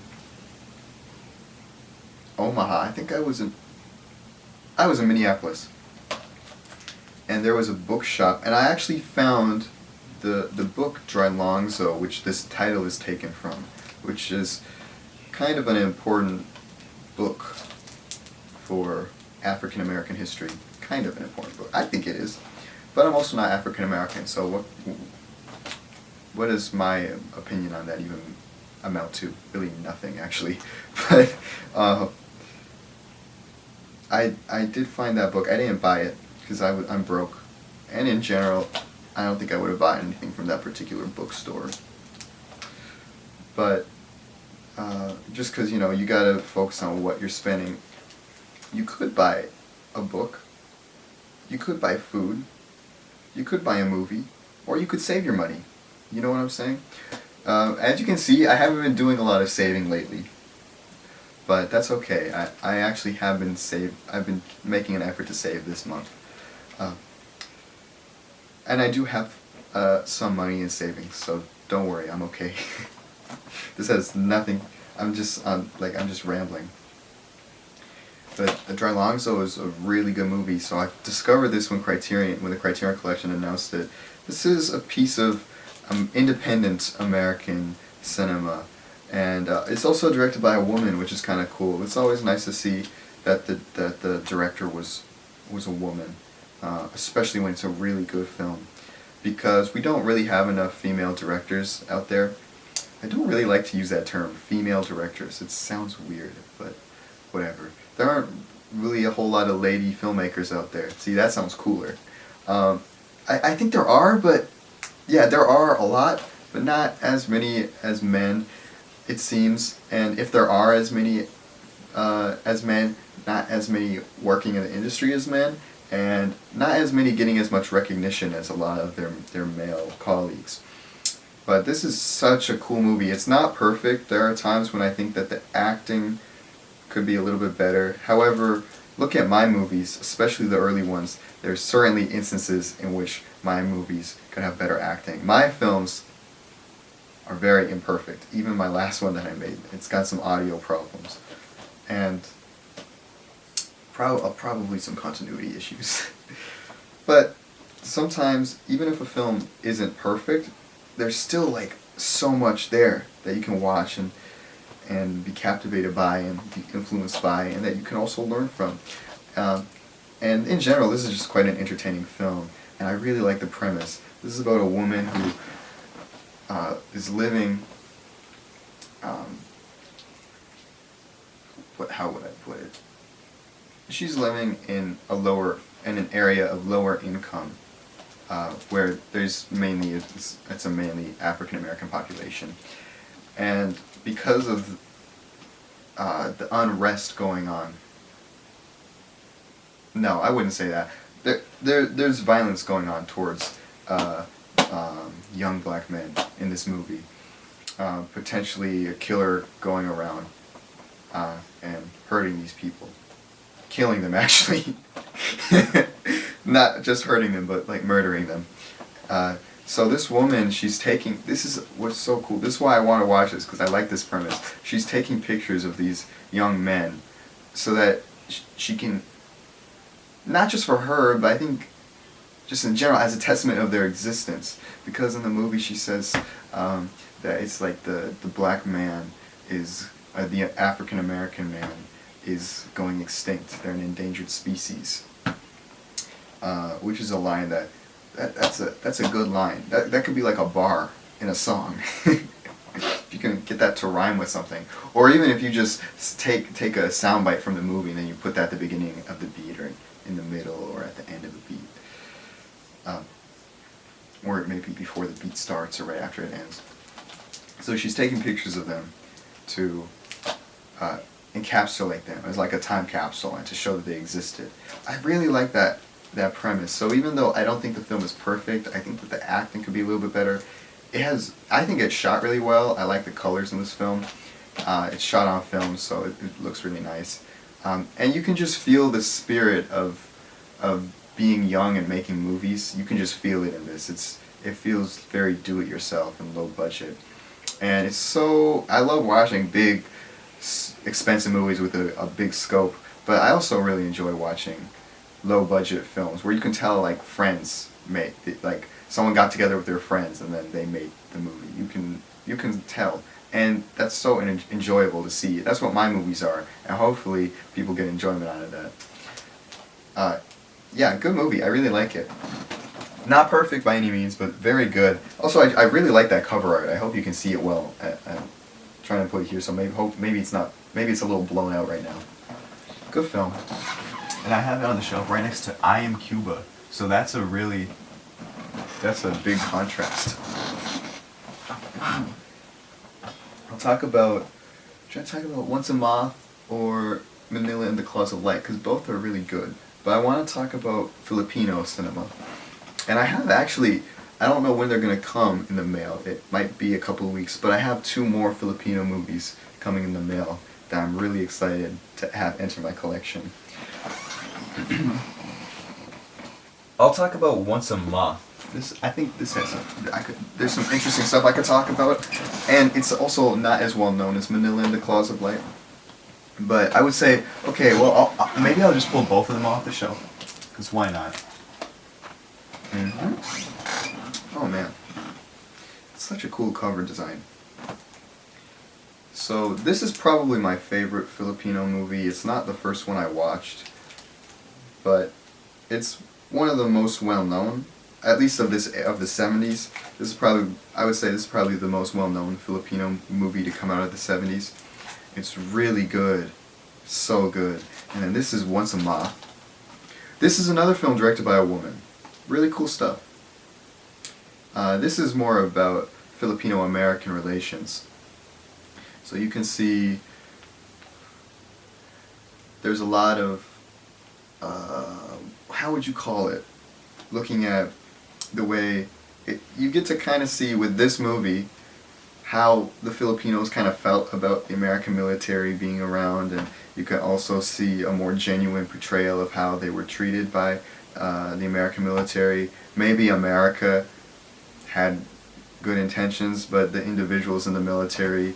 Omaha? I think I was in Minneapolis. And there was a bookshop, and I actually found the book Dry Longzo, which this title is taken from, which is kind of an important book for African American history. Kind of an important book. I think it is. But I'm also not African American, so what does my opinion on that even amount to? Really nothing, actually. But I did find that book. I didn't buy it because I'm broke, and in general I don't think I would have bought anything from that particular bookstore. But just because, you know, you gotta focus on what you're spending. You could buy a book, you could buy food, you could buy a movie, or you could save your money. You know what I'm saying? As you can see, I haven't been doing a lot of saving lately. But that's okay. I actually have been I've been making an effort to save this month. And I do have some money in savings, so don't worry, I'm okay. This has nothing, I'm just rambling. But Dry Longzo is a really good movie, so I discovered this when the Criterion Collection announced it. This is a piece of independent American cinema, and it's also directed by a woman, which is kind of cool. It's always nice to see that the director was a woman, especially when it's a really good film, because we don't really have enough female directors out there. I don't really like to use that term, female directors. It sounds weird, but whatever. There aren't really a whole lot of lady filmmakers out there. See, that sounds cooler. I think there are, but yeah, there are a lot, but not as many as men. it seems, and if there are as many as men, not as many working in the industry as men, and not as many getting as much recognition as a lot of their male colleagues. But this is such a cool movie. It's not perfect. There are times when I think that the acting could be a little bit better. However, look at my movies, especially the early ones. There's certainly instances in which my movies could have better acting. My films are very imperfect. Even my last one that I made, it's got some audio problems. And probably some continuity issues. But sometimes, even if a film isn't perfect, there's still like so much there that you can watch and be captivated by and be influenced by, and that you can also learn from. And in general, this is just quite an entertaining film, and I really like the premise. This is about a woman who is living, how would I put it? She's living in an area of lower income, where there's mainly it's a mainly African American population, and because of the unrest going on. No, I wouldn't say that. There's violence going on towards young black men in this movie. Potentially a killer going around and hurting these people. Killing them, actually. Not just hurting them, but like murdering them. So this woman, this is what's so cool. This is why I want to watch this, because I like this premise. She's taking pictures of these young men so that she can, not just for her, but I think just in general, as a testament of their existence. Because in the movie she says that it's like the black man is, the African American man is going extinct. They're an endangered species. Which is a line that's a good line. That could be like a bar in a song. If you can get that to rhyme with something. Or even if you just take a soundbite from the movie and then you put that at the beginning of the beat or in the middle or at the end of the beat. Or it may be before the beat starts or right after it ends. So she's taking pictures of them to encapsulate them as like a time capsule and to show that they existed. I really like that premise. So even though I don't think the film is perfect, I think that the acting could be a little bit better. I think it's shot really well. I like the colors in this film. It's shot on film, so it looks really nice. And you can just feel the spirit of being young and making movies. You can just feel it in this. It feels very do-it-yourself and low budget. And I love watching big, expensive movies with a big scope, but I also really enjoy watching low budget films where you can tell like friends like someone got together with their friends and then they made the movie. You can tell, and that's so enjoyable to see. That's what my movies are, and hopefully people get enjoyment out of that. Yeah, good movie. I really like it. Not perfect by any means, but very good. Also, I really like that cover art. I hope you can see it well. I'm trying to put it here, so maybe it's not. Maybe it's a little blown out right now. Good film. And I have it on the shelf right next to I Am Cuba. So that's a big contrast. I'll try to talk about Once a Moth or Manila and the Claws of Light, because both are really good. But I want to talk about Filipino cinema. And I have actually, I don't know when they're going to come in the mail. It might be a couple of weeks, but I have 2 more Filipino movies coming in the mail that I'm really excited to have enter my collection. I'll talk about Once a Moth. I think this has there's some interesting stuff I could talk about, and it's also not as well known as Manila and the Claws of Light. But I would say, okay, well, maybe I'll just pull both of them off the shelf, because why not? Oh man, it's such a cool cover design. So this is probably my favorite Filipino movie. It's not the first one I watched, but it's one of the most well-known, at least of the 70s. I would say this is probably the most well-known Filipino movie to come out of the 70s. It's really good, so good. And then this is Once a Moth. This is another film directed by a woman. Really cool stuff. This is more about Filipino-American relations. So you can see there's a lot of, how would you call it? Looking at the way you get to kind of see with this movie how the Filipinos kind of felt about the American military being around, and you can also see a more genuine portrayal of how they were treated by the American military. Maybe America had good intentions, but the individuals in the military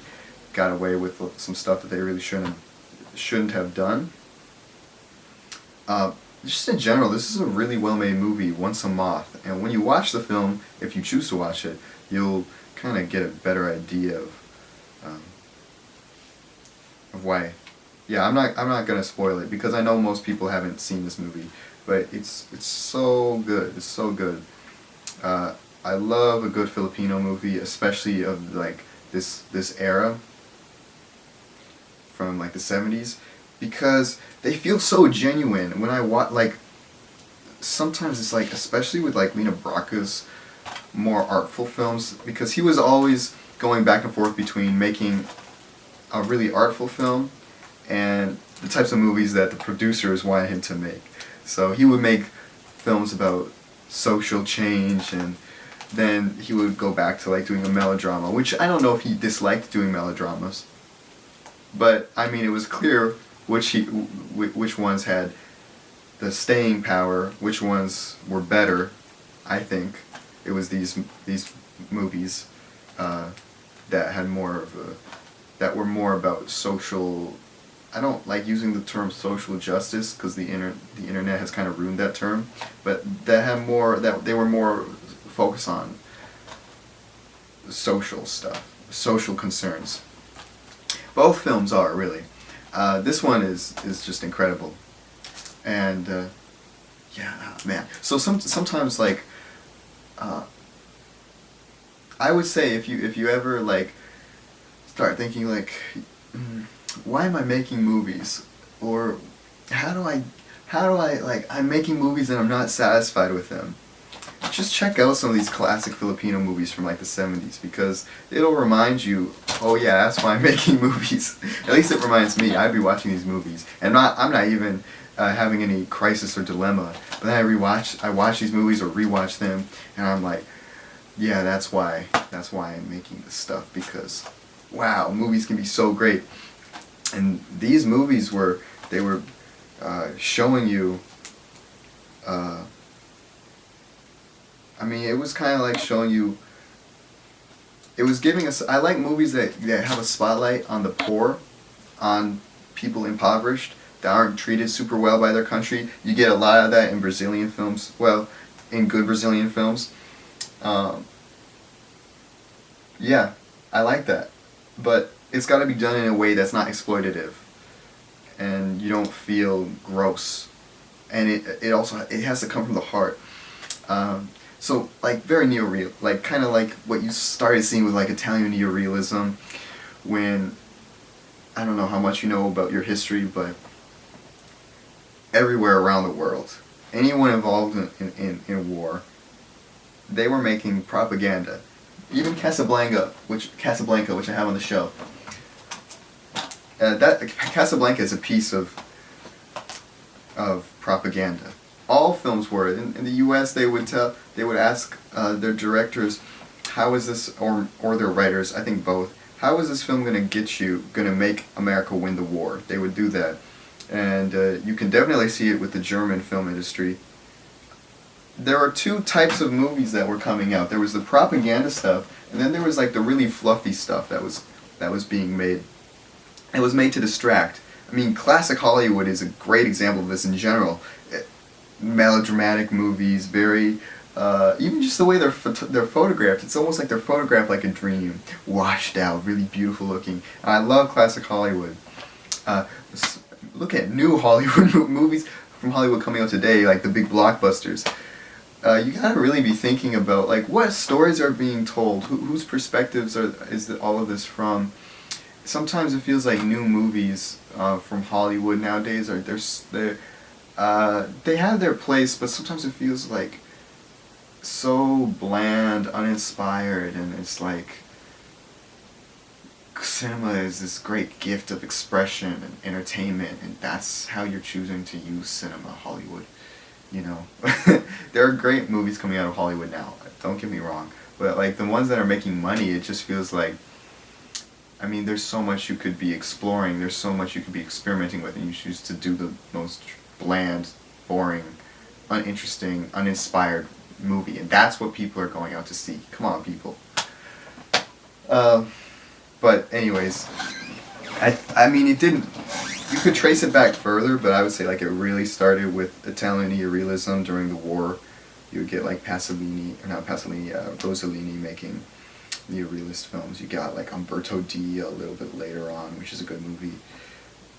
got away with some stuff that they really shouldn't have done. Just in general, this is a really well-made movie, Once a Moth, and when you watch the film, if you choose to watch it, you'll kind of get a better idea of why. Yeah, I'm not gonna spoil it because I know most people haven't seen this movie, but it's so good. It's so good. I love a good Filipino movie, especially of like this era from like the 70s, because they feel so genuine. When I watch, like, sometimes it's like, especially with like Lina Brocka's more artful films, because he was always going back and forth between making a really artful film and the types of movies that the producers wanted him to make. So he would make films about social change, and then he would go back to like doing a melodrama, which I don't know if he disliked doing melodramas, but I mean it was clear which ones had the staying power, which ones were better. I think it was these movies that had more of a, that were more about social. I don't like using the term social justice because the internet has kind of ruined that term, but that had more, that they were more focused on social stuff, social concerns. Both films are really. This one is just incredible, and yeah, man. So sometimes like I would say if you ever like start thinking like, why am I making movies, or how do I like, I'm making movies and I'm not satisfied with them, just check out some of these classic Filipino movies from like the 70s, because it'll remind you, oh yeah, that's why I'm making movies. At least it reminds me. I'd be watching these movies and I'm not even having any crisis or dilemma, but then I watch these movies or rewatch them, and I'm like, yeah, that's why I'm making this stuff, because wow, movies can be so great. And these movies were showing you, I mean, it was kind of like showing you, it was giving us, I like movies that have a spotlight on the poor, on people impoverished, that aren't treated super well by their country. You get a lot of that in Brazilian films, well, in good Brazilian films. Yeah, I like that. But it's got to be done in a way that's not exploitative, and you don't feel gross, and it also, it has to come from the heart. So like very neoreal, like kind of like what you started seeing with like Italian neorealism, when, I don't know how much you know about your history, but everywhere around the world, anyone involved in war, they were making propaganda. Even Casablanca, which I have on the show. That Casablanca is a piece of propaganda. All films were. In the U.S., they would ask their directors, how is this, or their writers, I think both, how is this film going to make America win the war? They would do that. And you can definitely see it with the German film industry. There were two types of movies that were coming out. There was the propaganda stuff, and then there was like the really fluffy stuff that was being made. It was made to distract. I mean, classic Hollywood is a great example of this in general. Melodramatic movies, very, even just the way they're photographed, it's almost like they're photographed like a dream, washed out, really beautiful looking. And I love classic Hollywood. Look at new Hollywood movies from Hollywood coming out today, like the big blockbusters. You gotta really be thinking about like what stories are being told, whose perspectives is all of this from. Sometimes it feels like new movies from Hollywood nowadays they have their place, but sometimes it feels like so bland, uninspired, and it's like cinema is this great gift of expression and entertainment, and that's how you're choosing to use cinema, Hollywood. You know, there are great movies coming out of Hollywood now. Don't get me wrong, but like the ones that are making money, it just feels like. I mean, there's so much you could be exploring. There's so much you could be experimenting with, and you choose to do the most bland, boring, uninteresting, uninspired movie, and that's what people are going out to see. Come on, people. But anyways, I mean, it didn't. You could trace it back further, but I would say like it really started with Italian neorealism during the war. You would get like Pasolini, or not Pasolini, Rossellini making neorealist films. You got like Umberto D a little bit later on, which is a good movie.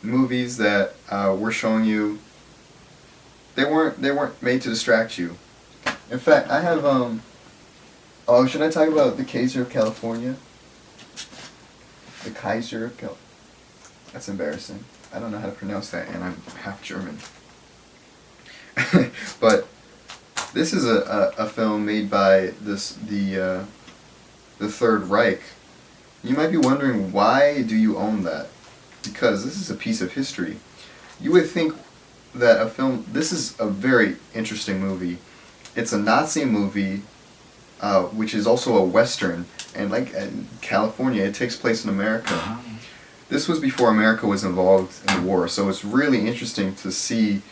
Movies that were showing you. They weren't made to distract you. In fact, I have Oh, should I talk about the Kaiser of California? The Kaiser of California. That's embarrassing. I don't know how to pronounce that, and I'm half German. But this is a film made by the Third Reich. You might be wondering, why do you own that? Because this is a piece of history. You would think that a film. This is a very interesting movie. It's a Nazi movie, which is also a Western, and like in California, it takes place in America. This was before America was involved in the war, so it's really interesting to see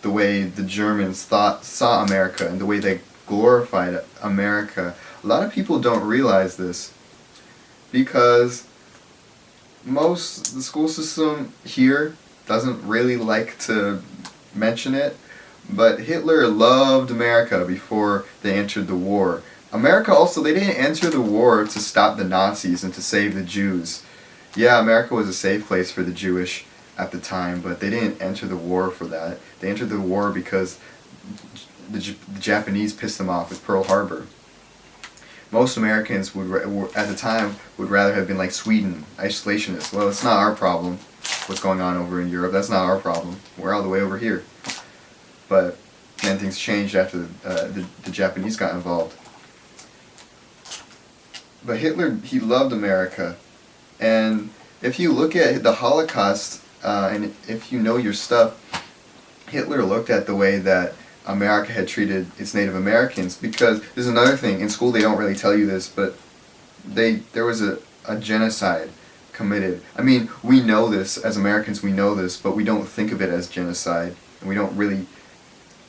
the way the Germans saw America and the way they glorified America. A lot of people don't realize this because the school system here doesn't really like to mention it, but Hitler loved America before they entered the war. America also, they didn't enter the war to stop the Nazis and to save the Jews. Yeah, America was a safe place for the Jewish at the time, but they didn't enter the war for that. They entered the war because the Japanese pissed them off with Pearl Harbor. Most Americans at the time would rather have been like Sweden, isolationists. Well, it's not our problem what's going on over in Europe. That's not our problem. We're all the way over here. But then things changed after the Japanese got involved. But Hitler, he loved America. And if you look at the Holocaust, and if you know your stuff, Hitler looked at the way that America had treated its Native Americans, because there's another thing, in school they don't really tell you this, but there was a genocide committed. I mean, we know this, as Americans we know this, but we don't think of it as genocide, and we don't really,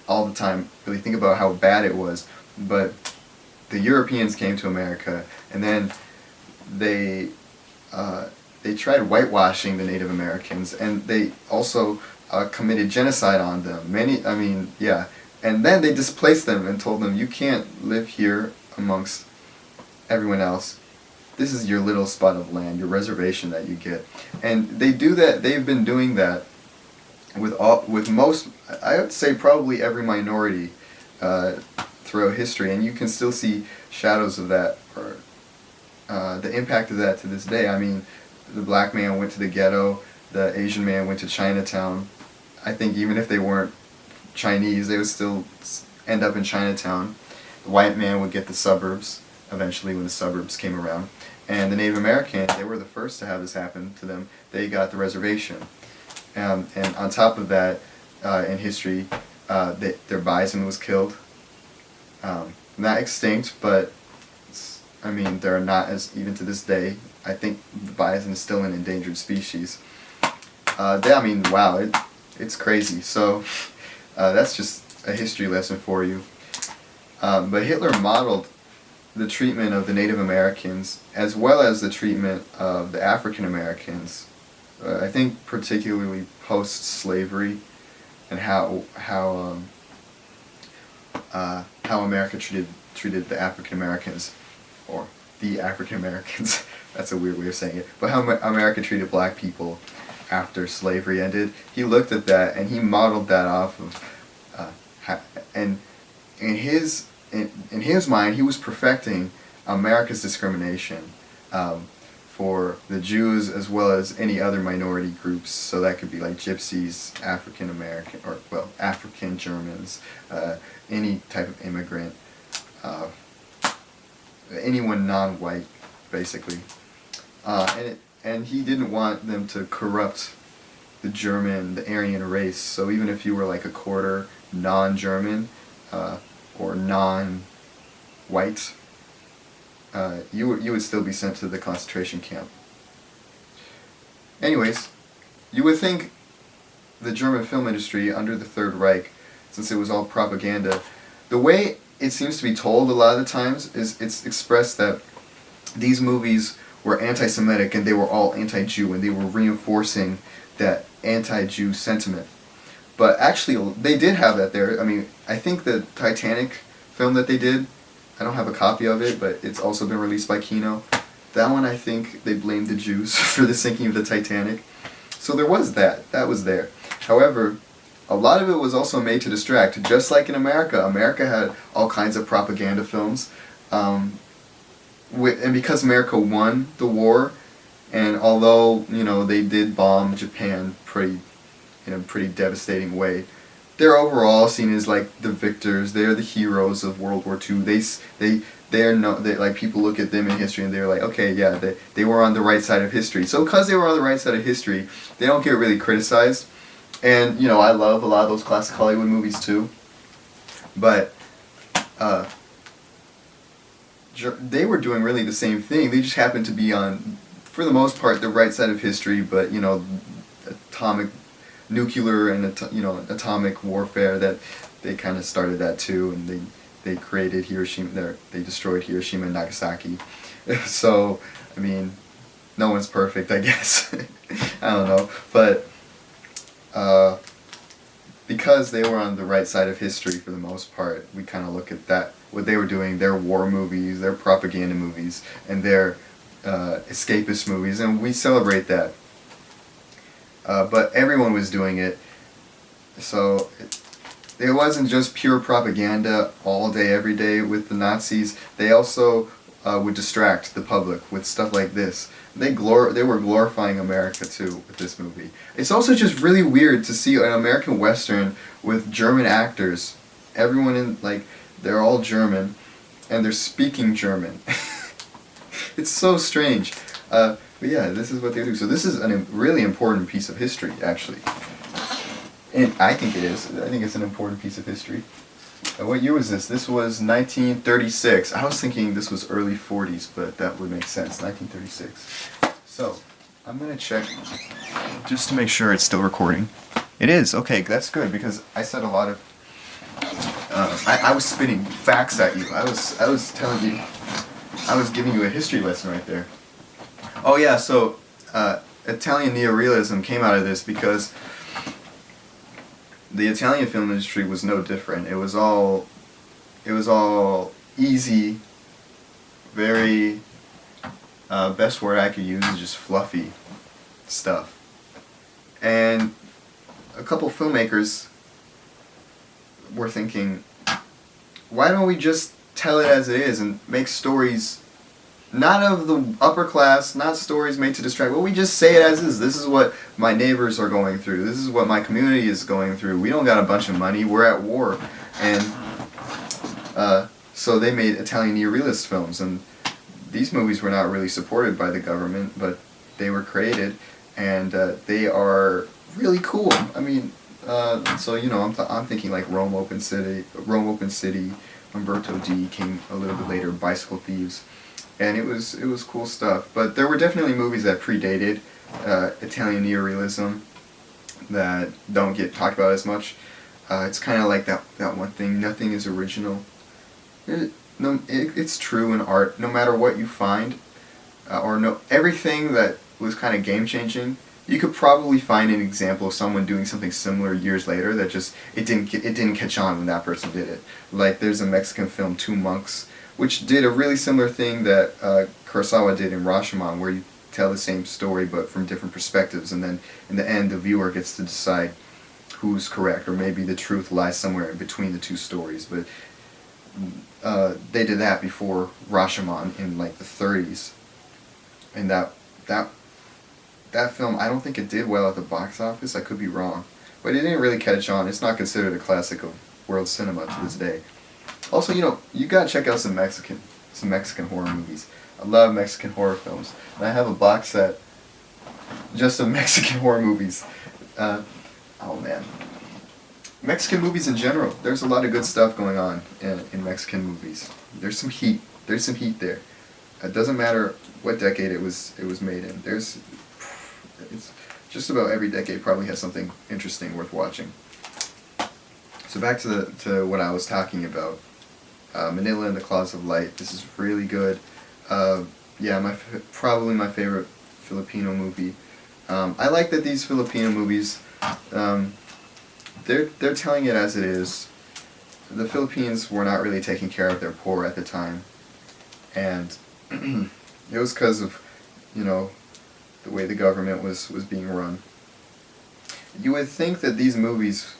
all the time, really think about how bad it was. But the Europeans came to America, and then they tried whitewashing the Native Americans, and they also committed genocide on them. And then they displaced them and told them, you can't live here amongst everyone else. This is your little spot of land, your reservation that you get. And they do that. They've been doing that with most, I would say probably every minority throughout history, and you can still see shadows of that, or the impact of that to this day. I mean, the black man went to the ghetto, the Asian man went to Chinatown. I think even if they weren't Chinese, they would still end up in Chinatown. The white man would get the suburbs, eventually when the suburbs came around. And the Native American, they were the first to have this happen to them. They got the reservation. And on top of that, in history, their bison was killed. Not extinct, but I mean, they're not, as even to this day, I think the bison is still an endangered species. I mean, wow, it's crazy. So that's just a history lesson for you. But Hitler modeled the treatment of the Native Americans as well as the treatment of the African Americans. I think particularly post-slavery, and how America treated the African Americans, or the African Americans. That's a weird way of saying it. But how America treated black people after slavery ended. He looked at that and he modeled that off of, and in his mind, he was perfecting America's discrimination for the Jews as well as any other minority groups. So that could be like gypsies, African American, or well, African Germans, any type of immigrant, anyone non-white, basically. and he didn't want them to corrupt the German, the Aryan race. So even if you were like a quarter non-German or non-white, you would still be sent to the concentration camp. Anyways, you would think the German film industry under the Third Reich, since it was all propaganda, the way it seems to be told a lot of the times is it's expressed that these movies were anti-Semitic and they were all anti-Jew and they were reinforcing that anti-Jew sentiment. But actually, they did have that there. I mean, I think the Titanic film that they did, I don't have a copy of it, but it's also been released by Kino. That one, I think they blamed the Jews for the sinking of the Titanic. So there was that. That was there. However, a lot of it was also made to distract. Just like in America. America had all kinds of propaganda films. And because America won the war, and although, you know, they did bomb Japan in a pretty devastating way, they're overall seen as like the victors. They're the heroes of World War II. Like people look at them in history and they're like, okay, yeah, they were on the right side of history. So because they were on the right side of history, they don't get really criticized. And you know, I love a lot of those classic Hollywood movies too. But they were doing really the same thing. They just happened to be on, for the most part, the right side of history. But you know, nuclear and atomic warfare, that they kind of started that too, and they created Hiroshima. They destroyed Hiroshima and Nagasaki. So I mean, no one's perfect, I guess. I don't know, but because they were on the right side of history for the most part, we kind of look at that, what they were doing, their war movies, their propaganda movies, and their escapist movies, and we celebrate that. But everyone was doing it, so it wasn't just pure propaganda all day, every day with the Nazis. They also would distract the public with stuff like this. They were glorifying America too with this movie. It's also just really weird to see an American Western with German actors. Everyone they're all German, and they're speaking German. It's so strange. But yeah, this is what they do. So this is a really important piece of history, actually. And I think it is. I think it's an important piece of history. What year was this? This was 1936. I was thinking this was early 40s, but that would make sense. 1936. So, I'm going to check just to make sure it's still recording. It is. Okay, that's good, because I said a lot of... I was spitting facts at you. I was telling you... I was giving you a history lesson right there. Oh yeah, so Italian neorealism came out of this because the Italian film industry was no different. It was all easy, very best word I could use is just fluffy stuff. And a couple filmmakers were thinking, why don't we just tell it as it is and make stories not of the upper class, not stories made to distract, but we just say it as is. This is what my neighbors are going through. This is what my community is going through. We don't got a bunch of money. We're at war. And so they made Italian neorealist films. And these movies were not really supported by the government, but they were created. And they are really cool. I mean, so, you know, I'm thinking like Rome Open City, Umberto D came a little bit later, Bicycle Thieves. And it was cool stuff. But there were definitely movies that predated Italian neorealism that don't get talked about as much. It's kind of like that one thing, nothing is original. It's true in art, no matter what you find, everything that was kind of game-changing, you could probably find an example of someone doing something similar years later that just, it didn't catch on when that person did it. Like there's a Mexican film, Two Monks, which did a really similar thing that Kurosawa did in Rashomon, where you tell the same story but from different perspectives, and then in the end the viewer gets to decide who's correct, or maybe the truth lies somewhere in between the two stories. But they did that before Rashomon in like the 30s, and that film, I don't think it did well at the box office. I could be wrong, but it didn't really catch on. It's not considered a classic of world cinema to this day. Also, you know, you gotta check out some Mexican horror movies. I love Mexican horror films. And I have a box set just of Mexican horror movies. Oh man. Mexican movies in general. There's a lot of good stuff going on in Mexican movies. There's some heat. There's some heat there. It doesn't matter what decade it was made in. It's just about every decade probably has something interesting worth watching. So back to what I was talking about. Manila and the Claws of Light. This is really good. Yeah, probably my favorite Filipino movie. I like that these Filipino movies, they're telling it as it is. The Philippines were not really taking care of their poor at the time, and it was because of, the way the government was being run. You would think that these movies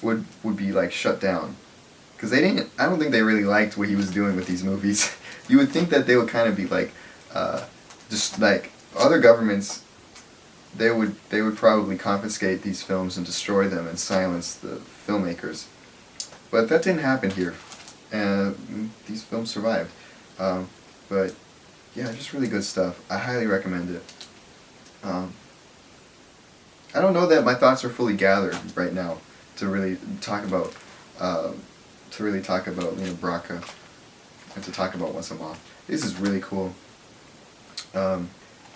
would be like shut down, because they didn't. I don't think they really liked what he was doing with these movies. You would think that they would kind of be like, just like other governments. They would probably confiscate these films and destroy them and silence the filmmakers, but that didn't happen here, and these films survived. But yeah, just really good stuff. I highly recommend it. I don't know that my thoughts are fully gathered right now to really talk about Lena Braca and to talk about Once a Moth. This is really cool.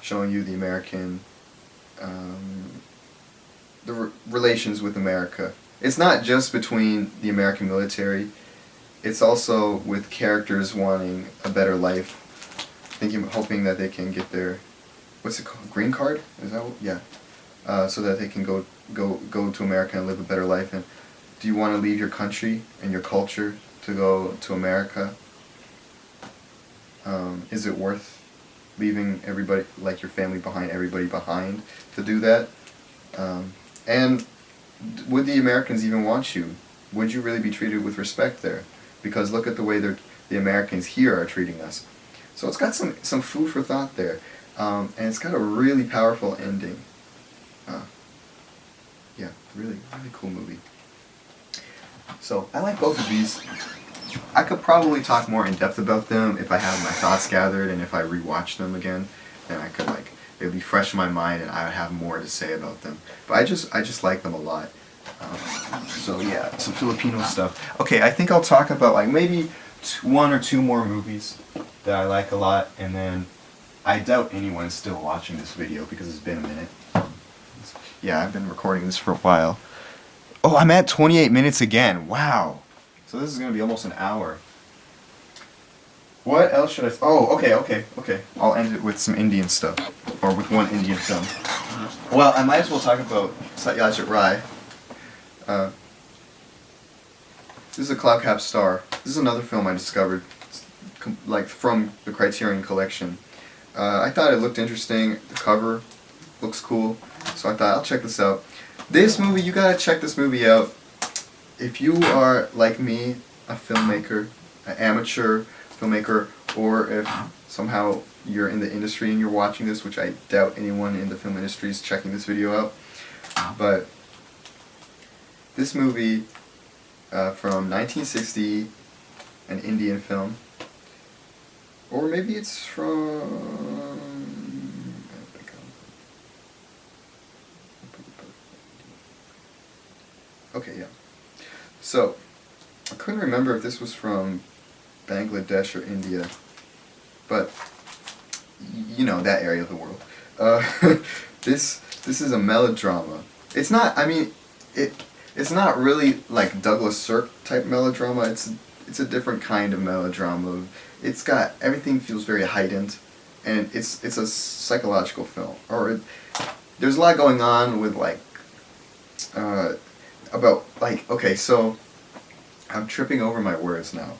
Showing you the American, relations with America. It's not just between the American military. It's also with characters wanting a better life, hoping that they can get their, what's it called, green card? Is that what? Yeah. So that they can go to America and live a better life. And do you want to leave your country and your culture to go to America? Is it worth leaving everybody, like your family behind, everybody behind, to do that? And would the Americans even want you? Would you really be treated with respect there? Because look at the way the Americans here are treating us. So it's got some food for thought there, and it's got a really powerful ending. Yeah, really cool movie. So I like both of these. I could probably talk more in depth about them if I have my thoughts gathered, and if I rewatch them again, then I could it would be fresh in my mind, and I would have more to say about them. But I just like them a lot. So yeah, some Filipino stuff. Okay, I think I'll talk about maybe one or two more movies that I like a lot, and then I doubt anyone is still watching this video because it's been a minute. Yeah, I've been recording this for a while. Oh, I'm at 28 minutes again. Wow. So this is going to be almost an hour. What else should I... Oh, okay. I'll end it with some Indian stuff. Or with one Indian film. Well, I might as well talk about Satyajit Ray. This is a Cloud Cap Star. This is another film I discovered, from the Criterion Collection. I thought it looked interesting. The cover looks cool. So I thought, I'll check this out. This movie, you gotta check this movie out. If you are, like me, a filmmaker, an amateur filmmaker, or if somehow you're in the industry and you're watching this, which I doubt anyone in the film industry is checking this video out, but this movie from 1960, an Indian film, or maybe it's from... Okay, yeah. So, I couldn't remember if this was from Bangladesh or India, but that area of the world. This is a melodrama. It's not. I mean, it's not really like Douglas Sirk type melodrama. It's a different kind of melodrama. It's got everything feels very heightened, and it's a psychological film. There's a lot going on with okay, so I'm tripping over my words now.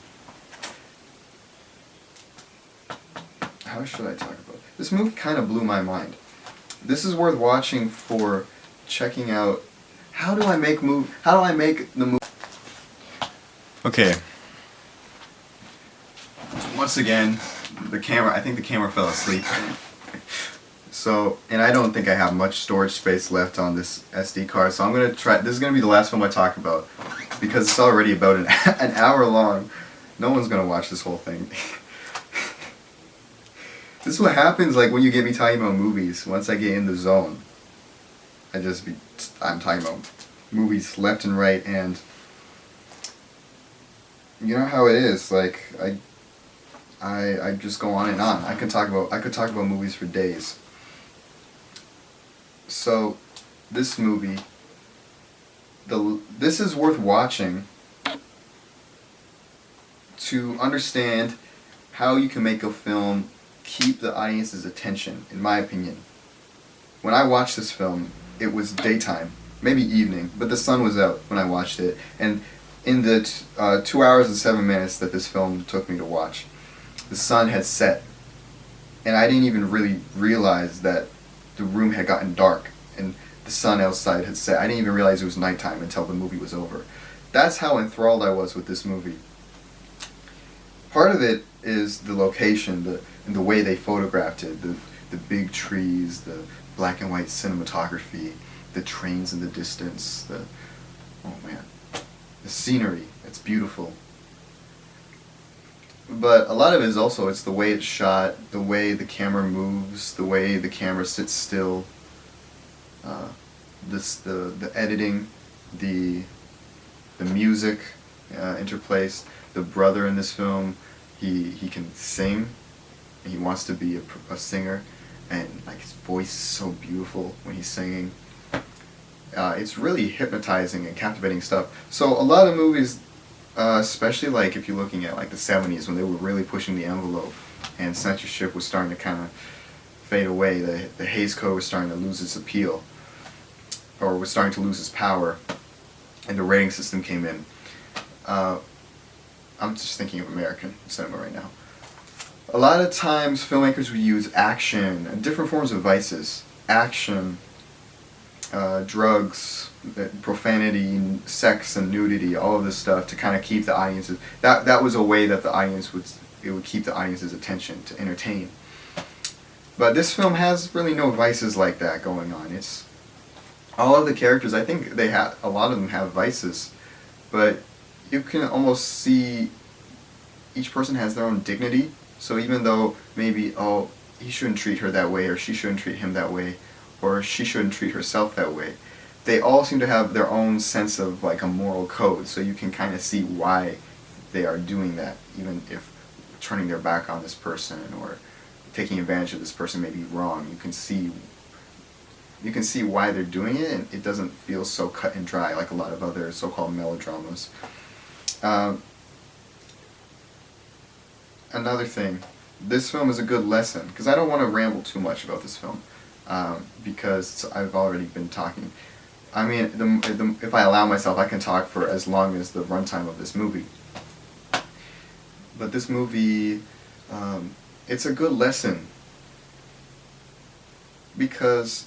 How should I talk about it? This movie kind of blew my mind. This is worth watching for checking out how do I make the movie. Okay. Once again, I think the camera fell asleep. So, and I don't think I have much storage space left on this SD card, so I'm going to try, this is going to be the last film I talk about, because it's already about an hour long. No one's going to watch this whole thing. This is what happens like when you get me talking about movies. Once I get in the zone, I'm talking about movies left and right, and you know how it is. Like I just go on and on. I could talk about movies for days. So, this movie, this is worth watching to understand how you can make a film keep the audience's attention, in my opinion. When I watched this film, it was daytime, maybe evening, but the sun was out when I watched it. And in the 2 hours and 7 minutes that this film took me to watch, the sun had set. And I didn't even really realize that the room had gotten dark and the sun outside had set. I didn't even realize it was nighttime until the movie was over. That's how enthralled I was with this movie. Part of it is the location, and the way they photographed it, the big trees, the black and white cinematography, the trains in the distance, the scenery. It's beautiful. But a lot of it is also, it's the way it's shot, the way the camera moves, the way the camera sits still, the editing, the music interplays. The brother in this film, he can sing, and he wants to be a singer, and like his voice is so beautiful when he's singing. It's really hypnotizing and captivating stuff. So a lot of movies, especially like if you're looking at like the 70s when they were really pushing the envelope and censorship was starting to kind of fade away, the Hays Code was starting to lose its appeal, or was starting to lose its power, and the rating system came in. I'm just thinking of American cinema right now. A lot of times filmmakers would use action and different forms of vices. Action, drugs, profanity, sex and nudity, all of this stuff to kind of keep the audiences. That was a way that the audience would keep the audience's attention, to entertain. But this film has really no vices like that going on. It's all of the characters, I think a lot of them have vices, but you can almost see each person has their own dignity. So even though maybe, oh, he shouldn't treat her that way, or she shouldn't treat him that way, or she shouldn't treat herself that way, they all seem to have their own sense of like a moral code. So you can kind of see why they are doing that, even if turning their back on this person or taking advantage of this person may be wrong. You can see why they're doing it, and it doesn't feel so cut and dry like a lot of other so-called melodramas. Another thing, this film is a good lesson, because I don't want to ramble too much about this film, because I've already been talking. I mean, if I allow myself, I can talk for as long as the runtime of this movie. But this movie, it's a good lesson, because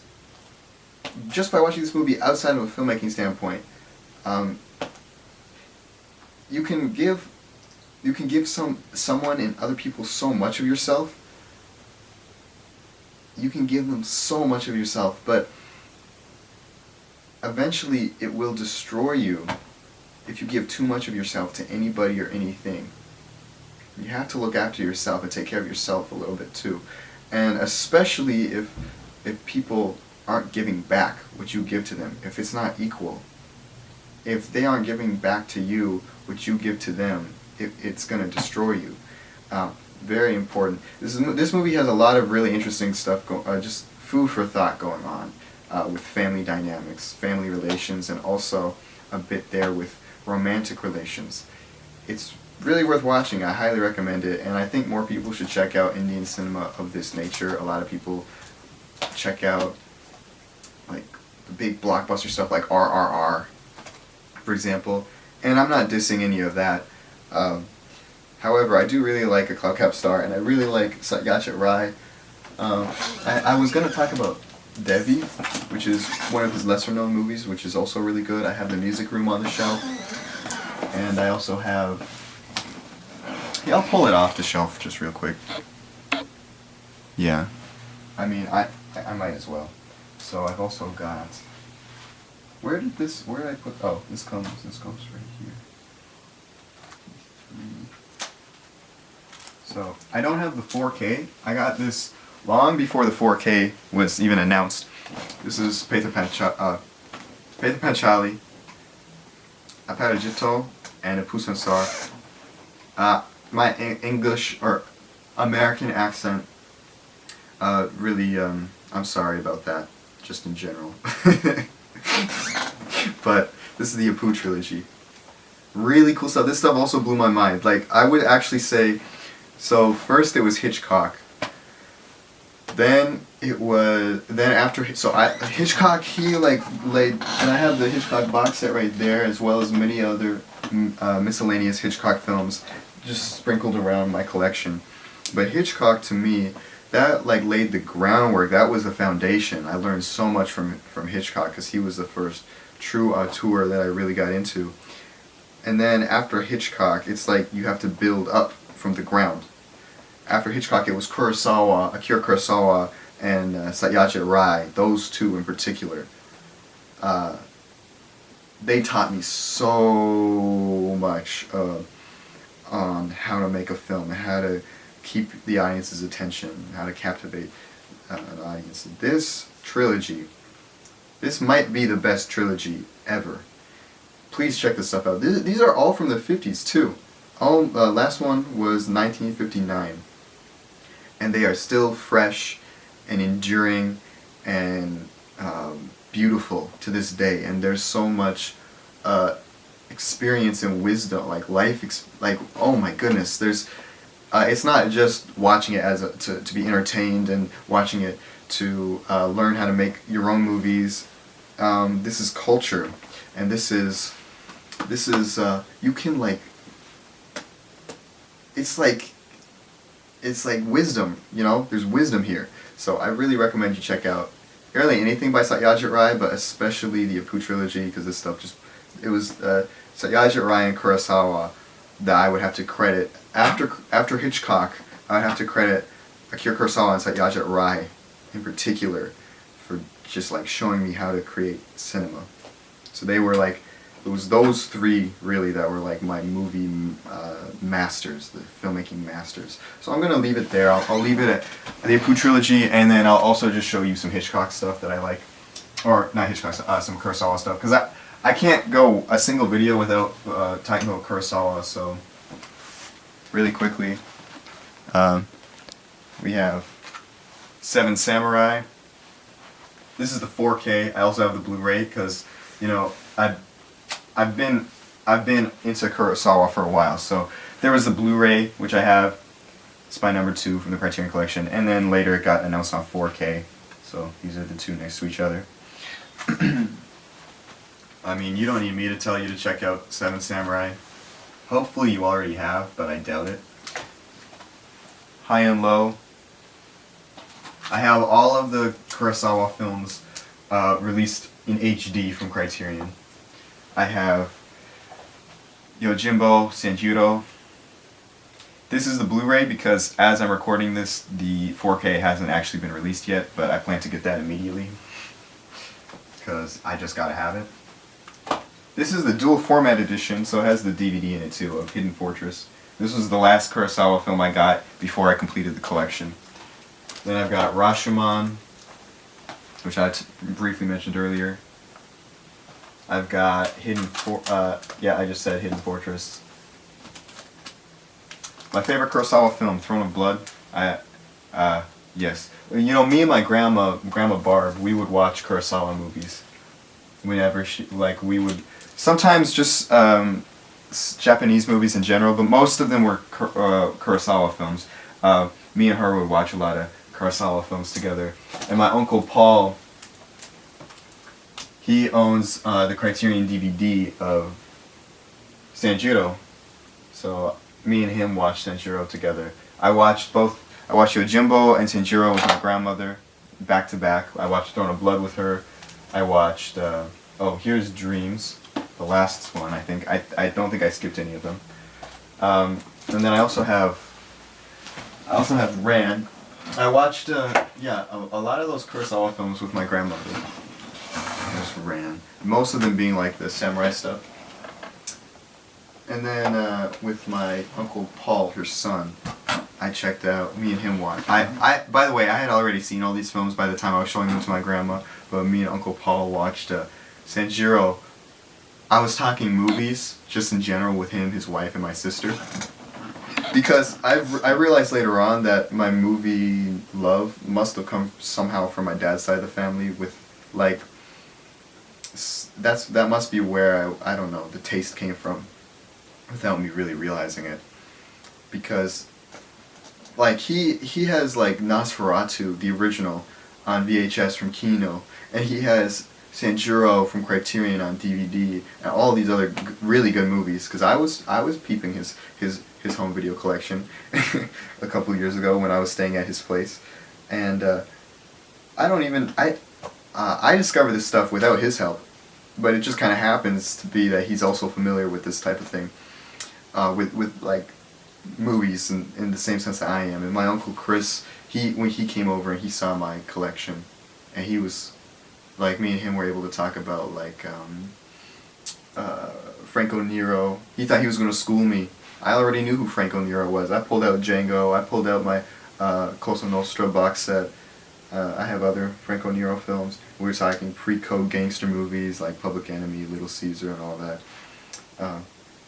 just by watching this movie outside of a filmmaking standpoint, you can give someone and other people so much of yourself. You can give them so much of yourself, but eventually it will destroy you if you give too much of yourself to anybody or anything. You have to look after yourself and take care of yourself a little bit too. And especially if people aren't giving back what you give to them, if it's not equal, if they aren't giving back to you what you give to them, it's going to destroy you. Very important. This movie has a lot of really interesting stuff, just food for thought going on with family dynamics, family relations, and also a bit there with romantic relations. It's really worth watching. I highly recommend it, and I think more people should check out Indian cinema of this nature. A lot of people check out like the big blockbuster stuff like RRR, for example, and I'm not dissing any of that. However, I do really like A Cloud Cap Star, and I really like Satyajit Ray. I was going to talk about Devi, which is one of his lesser-known movies, which is also really good. I have The Music Room on the shelf, and I also have... Yeah, I'll pull it off the shelf just real quick. Yeah. I mean, I might as well. So I've also got... Where did I put... Oh, this comes right here. So I don't have the 4K. I got this long before the 4K was even announced. This is Peter Panchali, Aparajito, and Apusansar. My English or American accent, really, I'm sorry about that, just in general. But this is the Apu trilogy. Really cool stuff. This stuff also blew my mind. Like, I would actually say, so first it was Hitchcock. Then Hitchcock, he like laid, and I have the Hitchcock box set right there, as well as many other miscellaneous Hitchcock films just sprinkled around my collection. But Hitchcock, to me, that like laid the groundwork. That was the foundation. I learned so much from Hitchcock, because he was the first true auteur that I really got into. And then after Hitchcock, it's like you have to build up from the ground. After Hitchcock, it was Kurosawa, Akira Kurosawa, and Satyajit Ray. Those two in particular. They taught me so much on how to make a film, how to keep the audience's attention, how to captivate an audience. This trilogy, this might be the best trilogy ever. Please check this stuff out. These are all from the 50s too. Last one was 1959. And they are still fresh and enduring and beautiful to this day. And there's so much experience and wisdom, like like, oh my goodness. There's, it's not just watching it as to be entertained and watching it to learn how to make your own movies. This is culture, and this is you can like, it's like wisdom, you know, there's wisdom here. So I really recommend you check out really anything by Satyajit Ray, but especially the Apu trilogy, because this stuff just, it was Satyajit Ray and Kurosawa that I would have to credit. After Hitchcock, I would have to credit Akira Kurosawa and Satyajit Ray in particular for just like showing me how to create cinema. So they were like, it was those three really that were like my movie masters, the filmmaking masters. So I'm gonna leave it there. I'll leave it at the Apu trilogy, and then I'll also just show you some Hitchcock stuff that I like, or not Hitchcock, some Kurosawa stuff, because I can't go a single video without talking about Kurosawa. So really quickly, we have Seven Samurai. This is the 4K. I also have the Blu-ray because, you know, I've been into Kurosawa for a while. So there was the Blu-ray, which I have. It's by number 2 from the Criterion Collection, and then later it got announced on 4K. So these are the two next to each other. I mean, you don't need me to tell you to check out Seven Samurai. Hopefully you already have, but I doubt it. High and Low. I have all of the Kurosawa films released in HD from Criterion. I have Yojimbo Sanjuro. This is the Blu-ray because as I'm recording this, the 4K hasn't actually been released yet, but I plan to get that immediately because I just gotta have it. This is the dual format edition, so it has the DVD in it too, of Hidden Fortress. This was the last Kurosawa film I got before I completed the collection. Then I've got Rashomon, which I briefly mentioned earlier. I've got I just said Hidden Fortress. My favorite Kurosawa film, Throne of Blood. Yes. You know, me and my grandma Barb, we would watch Kurosawa movies. Whenever we would, sometimes just Japanese movies in general, but most of them were Kurosawa films. Me and her would watch a lot of Kurosawa films together. And my uncle Paul, he owns the Criterion DVD of Sanjuro. So me and him watched Sanjuro together. I watched Yojimbo and Sanjuro with my grandmother, back to back. I watched Throne of Blood with her. I watched, here's Dreams, the last one, I think. I don't think I skipped any of them. And then I also have Ran. I watched, a lot of those Kurosawa films with my grandmother. There's Ran. Most of them being like the samurai stuff. And then with my Uncle Paul, her son, I checked out. Me and him watched. By the way, I had already seen all these films by the time I was showing them to my grandma. But me and Uncle Paul watched Sanjiro. I was talking movies just in general with him, his wife, and my sister. Because I realized later on that my movie love must have come somehow from my dad's side of the family. With like, that must be where I don't know, the taste came from, without me really realizing it. Because like he has like Nosferatu, the original, on VHS from Kino, and he has Sanjuro from Criterion on DVD, and all these other really good movies. Because I was peeping his home video collection a couple of years ago when I was staying at his place, and I discovered this stuff without his help, but it just kind of happens to be that he's also familiar with this type of thing, with like movies in the same sense that I am. And my uncle Chris, when he came over and he saw my collection, and he was like, me and him were able to talk about like Franco Nero. He thought he was going to school me. I already knew who Franco Nero was. I pulled out Django. I pulled out my Cosa Nostra box set. I have other Franco Nero films. We were talking pre-code gangster movies like Public Enemy, Little Caesar, and all that.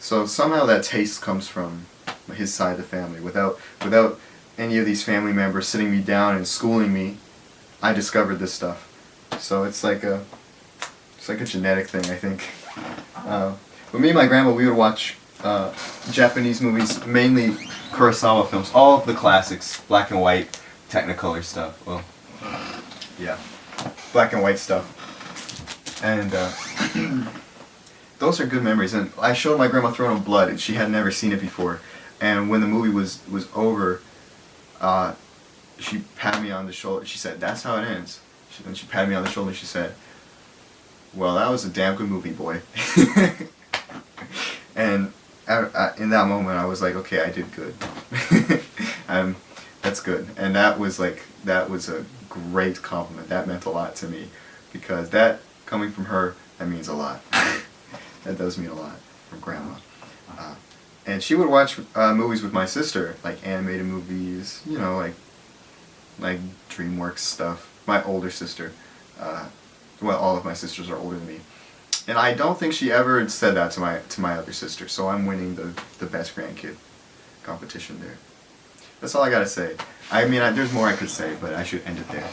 So somehow that taste comes from his side of the family. Without any of these family members sitting me down and schooling me, I discovered this stuff. So it's like a genetic thing, I think. But me and my grandma, we would watch Japanese movies, mainly Kurosawa films, all of the classics, black and white, Technicolor stuff. Well, yeah, black and white stuff. And those are good memories. And I showed my grandma Throne of Blood, and she had never seen it before. And when the movie was over, she patted me on the shoulder. She said, "That's how it ends." Then she patted me on the shoulder and she said, "Well, that was a damn good movie, boy." And in that moment, I was like, "Okay, I did good." That's good. And that was a great compliment. That meant a lot to me, because that coming from her, that means a lot. That does mean a lot from grandma. And she would watch movies with my sister, like animated movies, you know, like DreamWorks stuff. My older sister, well, all of my sisters are older than me, and I don't think she ever said that to my other sister. So I'm winning the best grandkid competition there. That's all I gotta say. I mean, there's more I could say, but I should end it there.